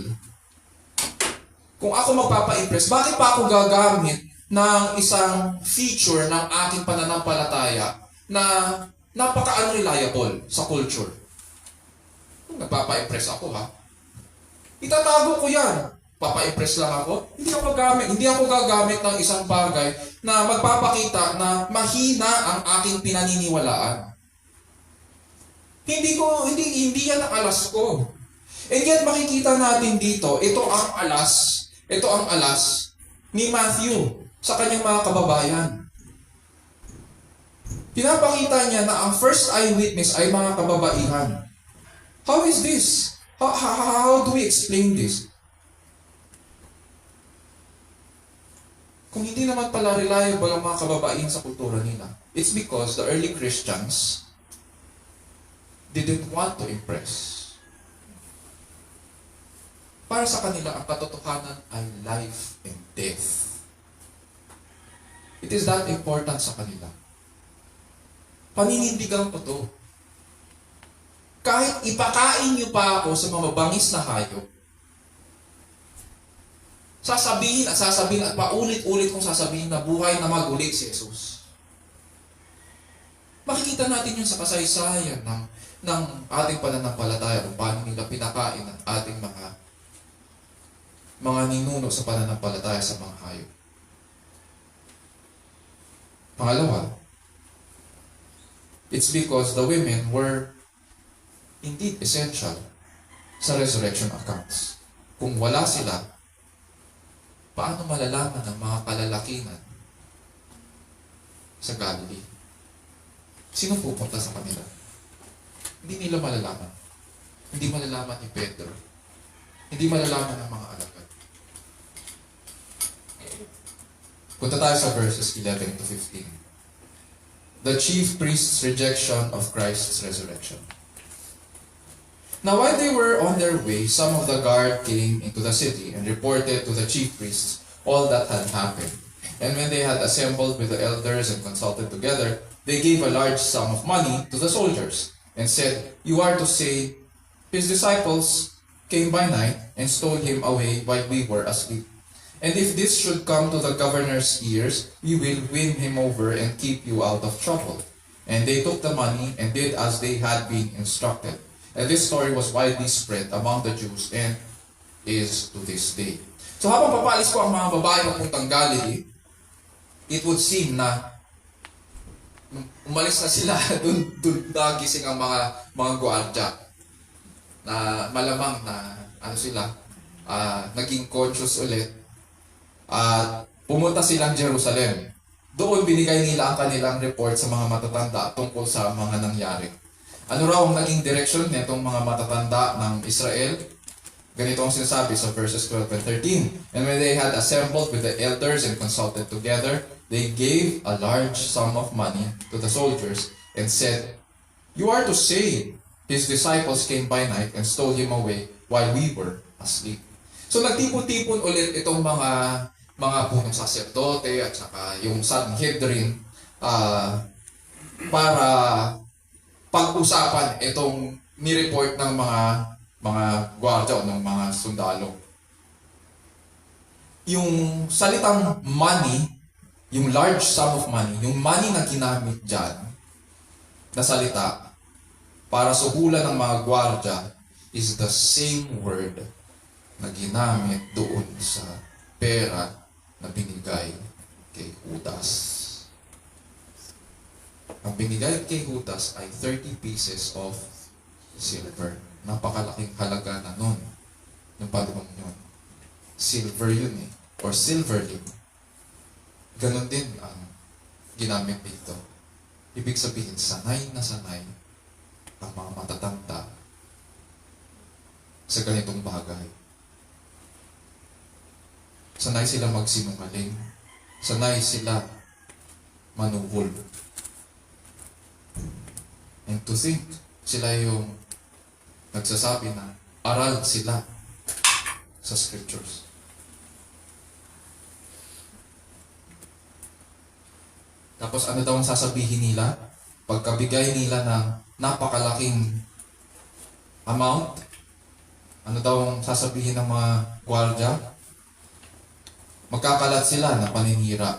kung ako magpapa-impress, bakit pa ako gagamit ng isang feature ng aking pananampalataya na napaka-unreliable sa culture? Kung nagpapa-impress ako, itatago ko yan. Papa-impress lang ako. Hindi ako gagamit ng isang bagay na magpapakita na mahina ang aking pinaniniwalaan. Hindi yan ang alas ko. And yet makikita natin dito, ito ang alas ni Matthew sa kanyang mga kababayan. Pinapakita niya na ang first eyewitness ay mga kababaihan. How is this? How do we explain this? Kung hindi naman pala reliable ang mga kababaihan sa kultura nila, it's because the early Christians didn't want to impress. Para sa kanila, ang katotohanan ay life and death. It is that important sa kanila. Paninindigan ko to. Kahit ipakain niyo pa ako sa mga bangis na hayop, sasabihin at paulit-ulit kong sasabihin na buhay na maguli si Jesus. Makikita natin yun sa kasaysayan ng ating pananampalataya kung paano nila pinakain ang ating mga ninuno sa pananampalataya sa mga hayop. Pangalawa, it's because the women were indeed essential sa resurrection accounts. Kung wala sila, paano malalaman ng mga kalalakinan sa Galilee? Sino pupunta sa kanila? Hindi nila malalaman. Hindi malalaman ni Pedro. Hindi malalaman ng mga alagad. Punta tayo sa verses 11 to 15. The chief priest's rejection of Christ's resurrection. Now while they were on their way, some of the guard came into the city and reported to the chief priests all that had happened. And when they had assembled with the elders and consulted together, they gave a large sum of money to the soldiers and said, "You are to say, his disciples came by night and stole him away while we were asleep. And if this should come to the governor's ears, we will win him over and keep you out of trouble." And they took the money and did as they had been instructed. And this story was widely spread among the Jews and is to this day. So habang papalis ko ang mga babae papuntang Galilee, it would seem na umalis na sila, dun nagising ang mga gwardiya na malamang na naging conscious ulit at pumunta silang Jerusalem. Doon binigay nila ang kanilang report sa mga matatanda tungkol sa mga nangyari. Ano raw ang naging direksyon nitong mga matatanda ng Israel? Ganito ang sinasabi sa verses 12 and 13. And when they had assembled with the elders and consulted together, they gave a large sum of money to the soldiers and said, "You are to say, His disciples came by night and stole him away while we were asleep. So nagtipon-tipon ulit itong mga punong saserdote at saka yung Sanhedrin para pag-usapan itong nireport ng mga gwardiya o ng mga sundalo. Yung salitang money, yung large sum of money, yung money na ginamit dyan na salita para suhulan ng mga gwardiya is the same word na ginamit doon sa pera na binigay kay Judas. Ang binigay kay Judas ay 30 pieces of silver. Napakalaking halaga na nun. Yung panahon yun. Silver yun eh. Or silverling. Ganon din ang ginamit dito. Ibig sabihin, sanay na sanay ang mga matatanda sa ganitong bagay. Sanay sila magsinungaling. Sanay sila manuhol. And to think, sila yung nagsasabi na aral sila sa scriptures. Tapos ano daw ang sasabihin nila? Pagkabigay nila ng napakalaking amount, ano daw ang sasabihin ng mga gwardiya? Magkakalat sila na paninira.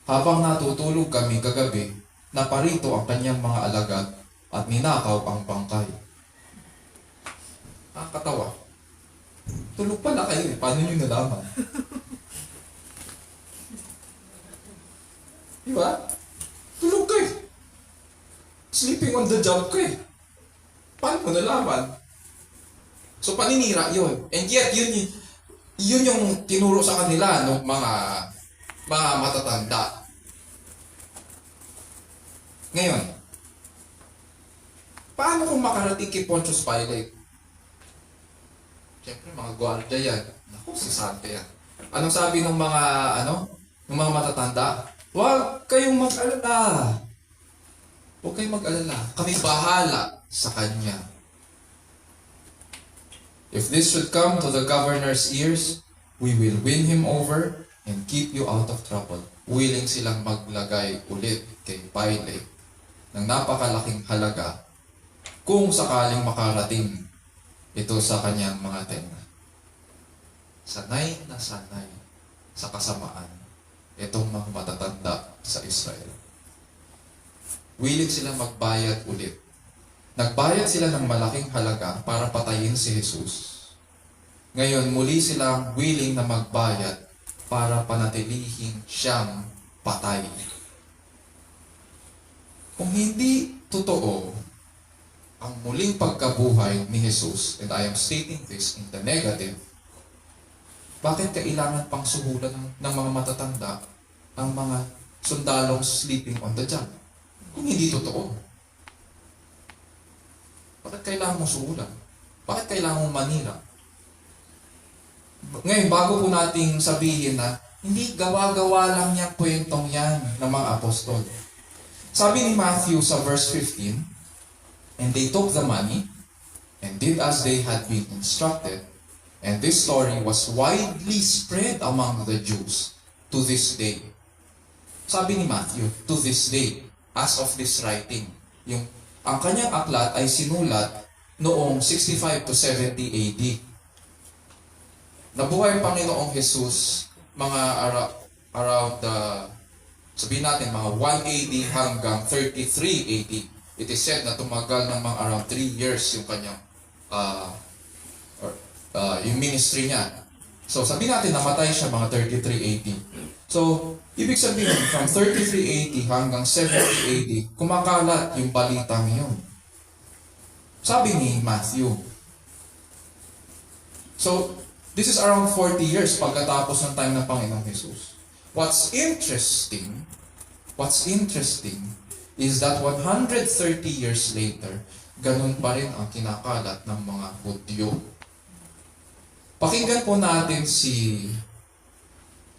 Habang natutulog kami kagabi, naparito ang kanyang mga alagad at ninakaw ang bangkay. Nakakatawa. Tulog pala kayo eh. Paano nyo nalaman? Diba? Tulog kayo. Sleeping on the job kayo. Paano mo nalaman? So paninira yun. And yet, yun yung tinuro sa kanila ng mga matatanda. Ngayon, paano kung makarating kay Pontius Pilate? Siyempre, mga gwardiya yan. Naku, si Sante yan. Anong sabi ng ng mga matatanda? Huwag kayong mag-alala. Huwag kayong mag-alala. Kami bahala sa kanya. If this should come to the governor's ears, we will win him over and keep you out of trouble. Willing silang maglagay ulit kay Pilate ng napakalaking halaga kung sakaling makarating ito sa kanyang mga tenga. Sanay na sanay sa kasamaan itong mga matatanda sa Israel. Willing silang magbayad ulit. Nagbayad sila ng malaking halaga para patayin si Jesus. Ngayon, muli silang willing na magbayad para panatilihin siyang patay. Kung hindi totoo ang muling pagkabuhay ni Jesus, and I am stating this in the negative, bakit kailangan pang suhulan ng mga matatanda ang mga sundalong sleeping on the job? Kung hindi totoo. Bakit kailangan mo suhulan? Bakit kailangan mo manira? Ngayon, bago po nating sabihin na hindi gawa-gawa lang yung kwentong yan ng mga apostol. Sabi ni Matthew sa verse 15, and they took the money and did as they had been instructed, and this story was widely spread among the Jews to this day. Sabi ni Matthew, to this day, as of this writing. Ang kanyang aklat ay sinulat noong 65 to 70 AD. Nabuhay ang Panginoong Jesus mga around sabihin natin mga 1 AD hanggang 33 AD. It is said na tumagal ng mga around 3 years yung kanyang yung ministry niya. So sabihin natin namatay siya mga 33 AD. So ibig sabihin from 33 AD hanggang 70 AD kumakalat yung balitang yun. Sabi ni Matthew. So this is around 40 years pagkatapos ng time ng Panginoong Jesus. What's interesting is that 130 years later, ganun pa rin ang kinakalat ng mga Hudyo. Pakinggan po natin si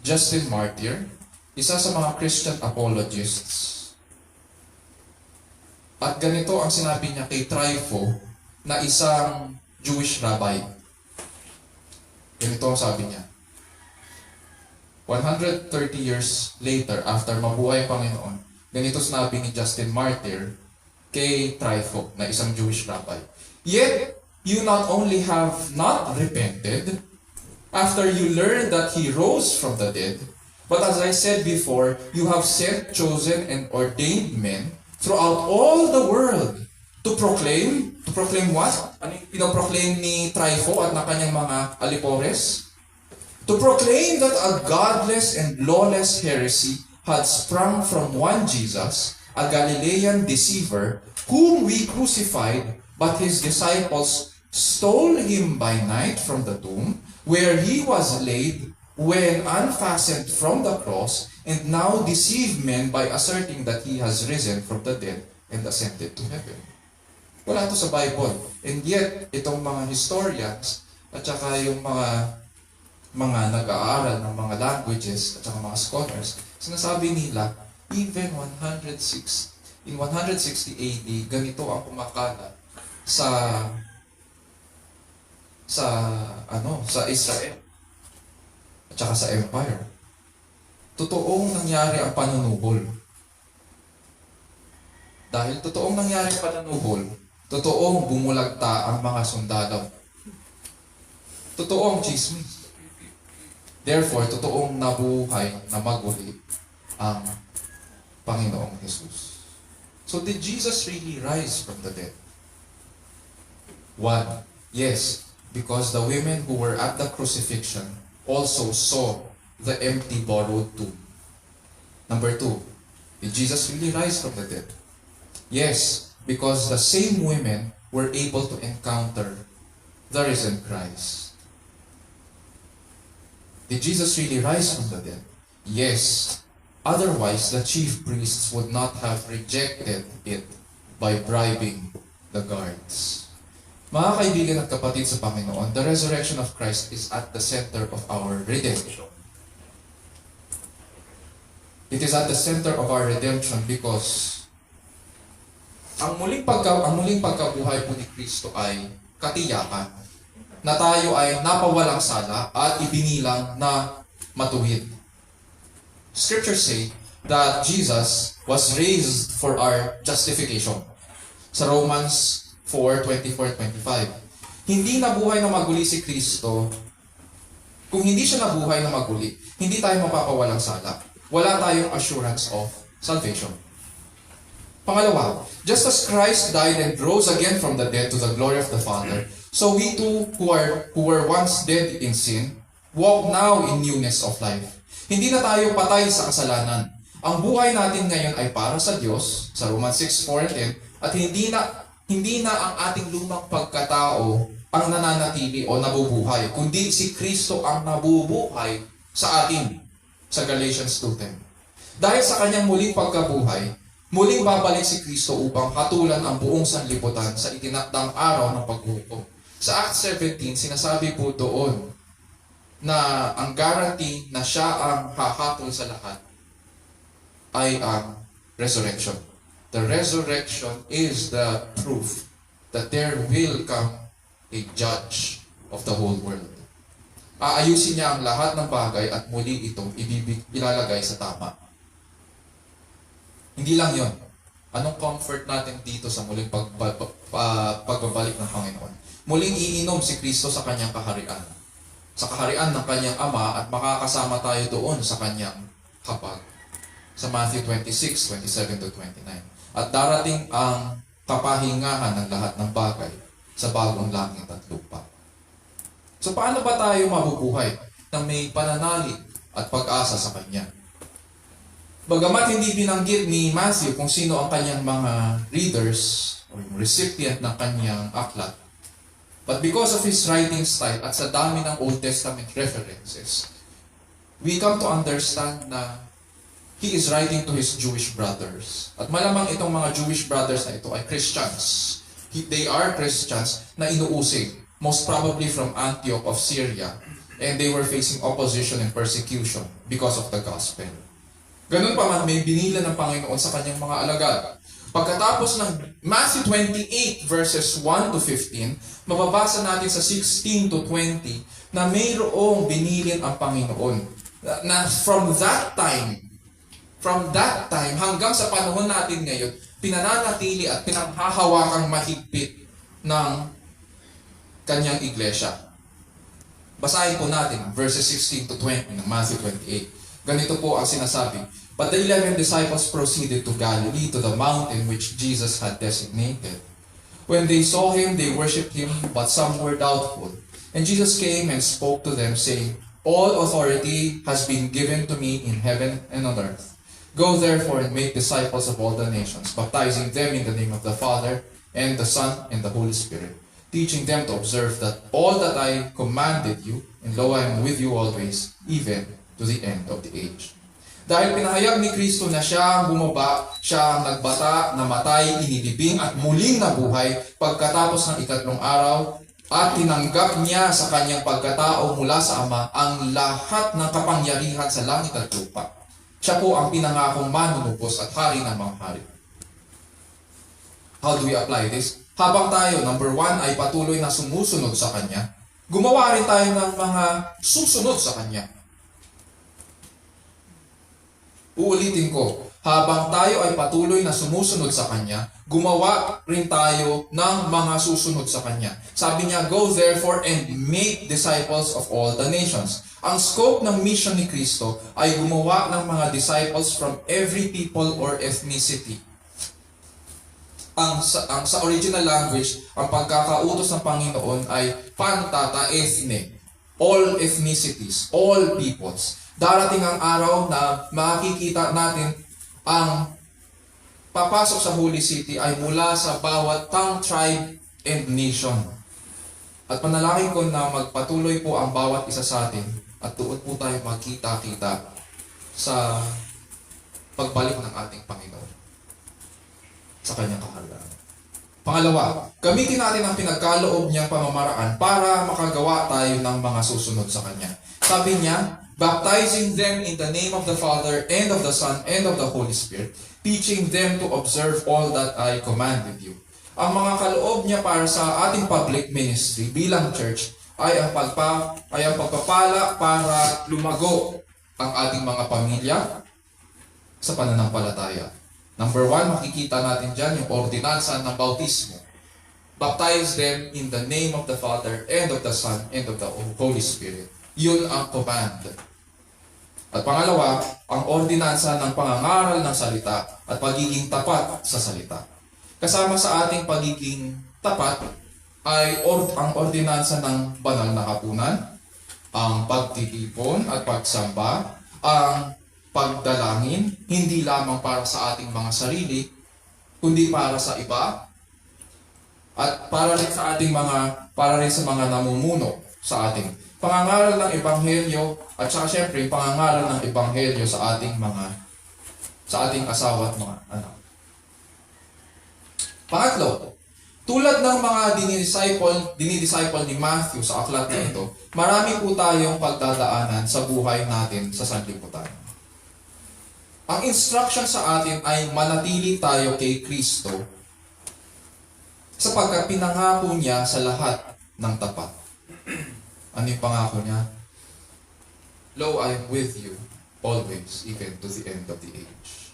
Justin Martyr, isa sa mga Christian apologists. At ganito ang sinabi niya kay Trypho na isang Jewish rabbi. Ganito ang sabi niya. 130 years later, after mabuhay ang Panginoon, ganito sinabi ni Justin Martyr kay Trypho, na isang Jewish rabbi. Yet, you not only have not repented, after you learned that He rose from the dead, but as I said before, you have sent, chosen, and ordained men throughout all the world to proclaim what? Ano yung pinoproclaim ni Trypho at na kanyang mga alipores? To proclaim that a godless and lawless heresy had sprung from one Jesus, a Galilean deceiver, whom we crucified, but his disciples stole him by night from the tomb, where he was laid, when unfastened from the cross, and now deceive men by asserting that he has risen from the dead and ascended to heaven. Wala ito sa Bible. And yet, itong mga historians, at saka yung mga nag-aaral ng mga languages, at saka mga scholars, sinasabi nila, even in 160 AD, ganito ang kumakalat sa Israel at saka sa Empire. Totoong nangyari ang panunuhol. Dahil totoong nangyari ang panunuhol, totoong bumulagta ang mga sundalo. Totoong chismis. Therefore, totoong nabuhay na maguli ang Panginoong Jesus. So, did Jesus really rise from the dead? One, yes, because the women who were at the crucifixion also saw the empty borrowed tomb. Number two, did Jesus really rise from the dead? Yes, because the same women were able to encounter the risen Christ. Did Jesus really rise from the dead? Yes. Otherwise, the chief priests would not have rejected it by bribing the guards. Mga kaibigan at kapatid sa Panginoon, the resurrection of Christ is at the center of our redemption. It is at the center of our redemption because ang muling pagkabuhay po ni Kristo ay katiyakan na tayo ay napawalang sala at ibinilang na matuwid. Scriptures say that Jesus was raised for our justification. Sa Romans 4:24-25. Hindi nabuhay na maguli si Kristo. Kung hindi siya nabuhay na maguli, hindi tayo mapapawalang sala. Wala tayong assurance of salvation. Pangalawa, just as Christ died and rose again from the dead to the glory of the Father, so we too who were once dead in sin, walk now in newness of life. Hindi na tayo patay sa kasalanan. Ang buhay natin ngayon ay para sa Diyos, sa Romans 6:4-10, at hindi na ang ating lumang pagkatao ang nananatili o nabubuhay, kundi si Kristo ang nabubuhay sa atin, sa Galatians 2:10. Dahil sa kanyang muling pagkabuhay, muling babalik si Kristo upang hatulan ang buong sanlibutan sa itinakdang araw ng paghukom. Sa Acts 17, sinasabi po doon na ang guarantee na siya ang hahatol sa lahat ay ang resurrection. The resurrection is the proof that there will come a judge of the whole world. Aayusin niya ang lahat ng bagay at muli itong ilalagay sa tama. Hindi lang yon. Anong comfort natin dito sa muling pagbabalik ng Panginoon? Muling iinom si Kristo sa kanyang kaharian. Sa kaharian ng kanyang Ama at makakasama tayo doon sa kanyang hapag. Sa Matthew 26:27-29. At darating ang kapahingahan ng lahat ng bagay sa bagong langit at lupa. So paano ba tayo mabubuhay na may pananalig at pag-asa sa Kanya? Bagamat hindi binanggit ni Matthew kung sino ang kanyang mga readers o yung recipient ng kanyang aklat, but because of his writing style at sa dami ng Old Testament references, we come to understand na he is writing to his Jewish brothers. At malamang itong mga Jewish brothers na ito ay Christians. They are Christians na inuusig, most probably from Antioch of Syria, and they were facing opposition and persecution because of the gospel. Ganun pa man, may binila ng Panginoon sa kanyang mga alagad. Pagkatapos ng Matthew 28 verses 1 to 15, mababasa natin sa 16 to 20 na mayroong binilin ang Panginoon. Na from that time hanggang sa panahon natin ngayon, pinananatili at pinanghahawakang mahigpit ng kanyang iglesia. Basahin po natin verses 16 to 20 ng Matthew 28. Ganito po ang sinasabi. But the 11 disciples proceeded to Galilee, to the mountain which Jesus had designated. When they saw him, they worshipped him, but some were doubtful. And Jesus came and spoke to them, saying, All authority has been given to me in heaven and on earth. Go therefore and make disciples of all the nations, baptizing them in the name of the Father, and the Son, and the Holy Spirit, teaching them to observe that all that I commanded you, and lo, I am with you always, even to the end of the age. Dahil pinahayag ni Kristo na siya ang bumaba, siya ang nagbata, namatay, inilibing at muling nabuhay pagkatapos ng ikatlong araw at tinanggap niya sa kanyang pagkatao mula sa Ama ang lahat ng kapangyarihan sa langit at lupa. Siya po ang pinangakong manunubos at hari ng mga hari. How do we apply this? Habang tayo, number 1, ay patuloy na sumusunod sa Kanya, gumawa rin tayo ng mga susunod sa Kanya. Uulitin ko, habang tayo ay patuloy na sumusunod sa Kanya, gumawa rin tayo ng mga susunod sa Kanya. Sabi niya, go therefore and make disciples of all the nations. Ang scope ng mission ni Kristo ay gumawa ng mga disciples from every people or ethnicity. Ang sa original language, ang pagkakautos ng Panginoon ay pantata ethne, all ethnicities, all peoples. Darating ang araw na makikita natin ang papasok sa Holy City ay mula sa bawat tongue, tribe, and nation. At panalangin ko na magpatuloy po ang bawat isa sa atin at doon po tayo magkita-kita sa pagbalik ng ating Panginoon sa kanyang kaharian. Pangalawa, gamitin natin ang pinagkaloob niyang pamamaraan para makagawa tayo ng mga susunod sa Kanya. Sabi niya, baptizing them in the name of the Father, and of the Son, and of the Holy Spirit, teaching them to observe all that I commanded you. Ang mga kaloob niya para sa ating public ministry bilang church ay ang pagpapala para lumago ang ating mga pamilya sa pananampalataya. Number 1, makikita natin dyan yung ordinansa ng bautismo. Baptize them in the name of the Father, and of the Son, and of the Holy Spirit. Yun ang command. At pangalawa, ang ordinansa ng pangangaral ng salita at pagiging tapat sa salita. Kasama sa ating pagiging tapat ay ang ordinansa ng banal na hapunan, ang pagtitipon at pagsamba, ang pagdalangin, hindi lamang para sa ating mga sarili, kundi para sa iba, at para rin sa mga namumuno sa ating pangangaral ng ebanghelyo, at saka syempre pangangaral ng ebanghelyo sa ating asawa at mga anak. Pangatlo, tulad ng mga dinidisciple ni Matthew sa aklat na ito, marami po tayong pagdadaanan sa buhay natin sa sanlibutan. Ang instruction sa atin ay manatili tayo kay Kristo sapagkat pinangako niya sa lahat ng tapat. Ano yung pangako niya? Lo, I am with you always, even to the end of the age.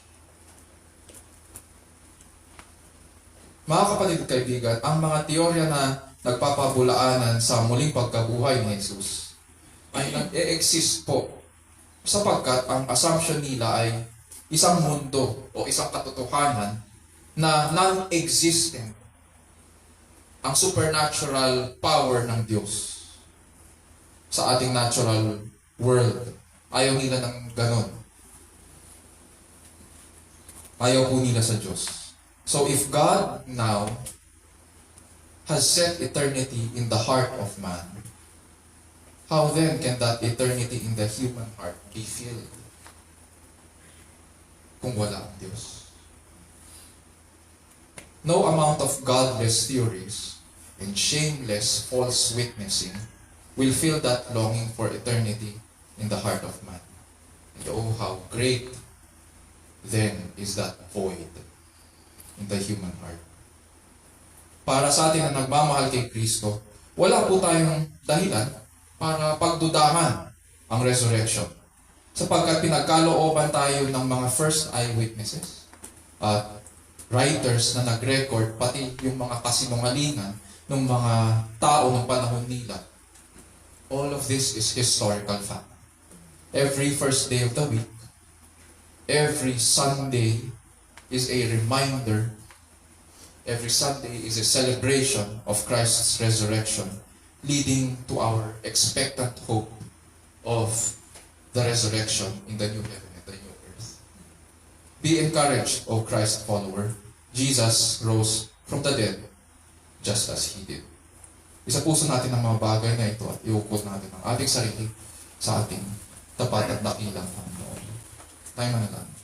Mga kapatid at kaibigan, ang mga teorya na nagpapabulaanan sa muling pagkabuhay ni Jesus ay nag-e-exist po sapagkat ang assumption nila ay isang mundo o isang katotohanan na non-existent ang supernatural power ng Diyos sa ating natural world. Ayaw nila ng ganon. Ayaw po nila sa Diyos. So if God now has set eternity in the heart of man, how then can that eternity in the human heart be filled kung wala ang Diyos? No amount of godless theories and shameless false witnessing will fill that longing for eternity in the heart of man. And oh, how great then is that void in the human heart. Para sa atin na nagmamahal kay Kristo, wala po tayong dahilan para pagdudahan ang resurrection. Sapagkat pinagkalooban tayo ng mga first eyewitnesses at writers na nag-record, pati yung mga kasinungalingan ng mga tao ng panahon nila. All of this is historical fact. Every first day of the week, every Sunday is a reminder. Every Sunday is a celebration of Christ's resurrection, leading to our expectant hope of the resurrection in the new heaven and the new earth. Be encouraged, O Christ follower. Jesus rose from the dead just as He did. Isa puso natin ang mga bagay na ito at iukot natin ang ating sarili sa ating tapat at dakilang Panginoon. Tayo manalangin.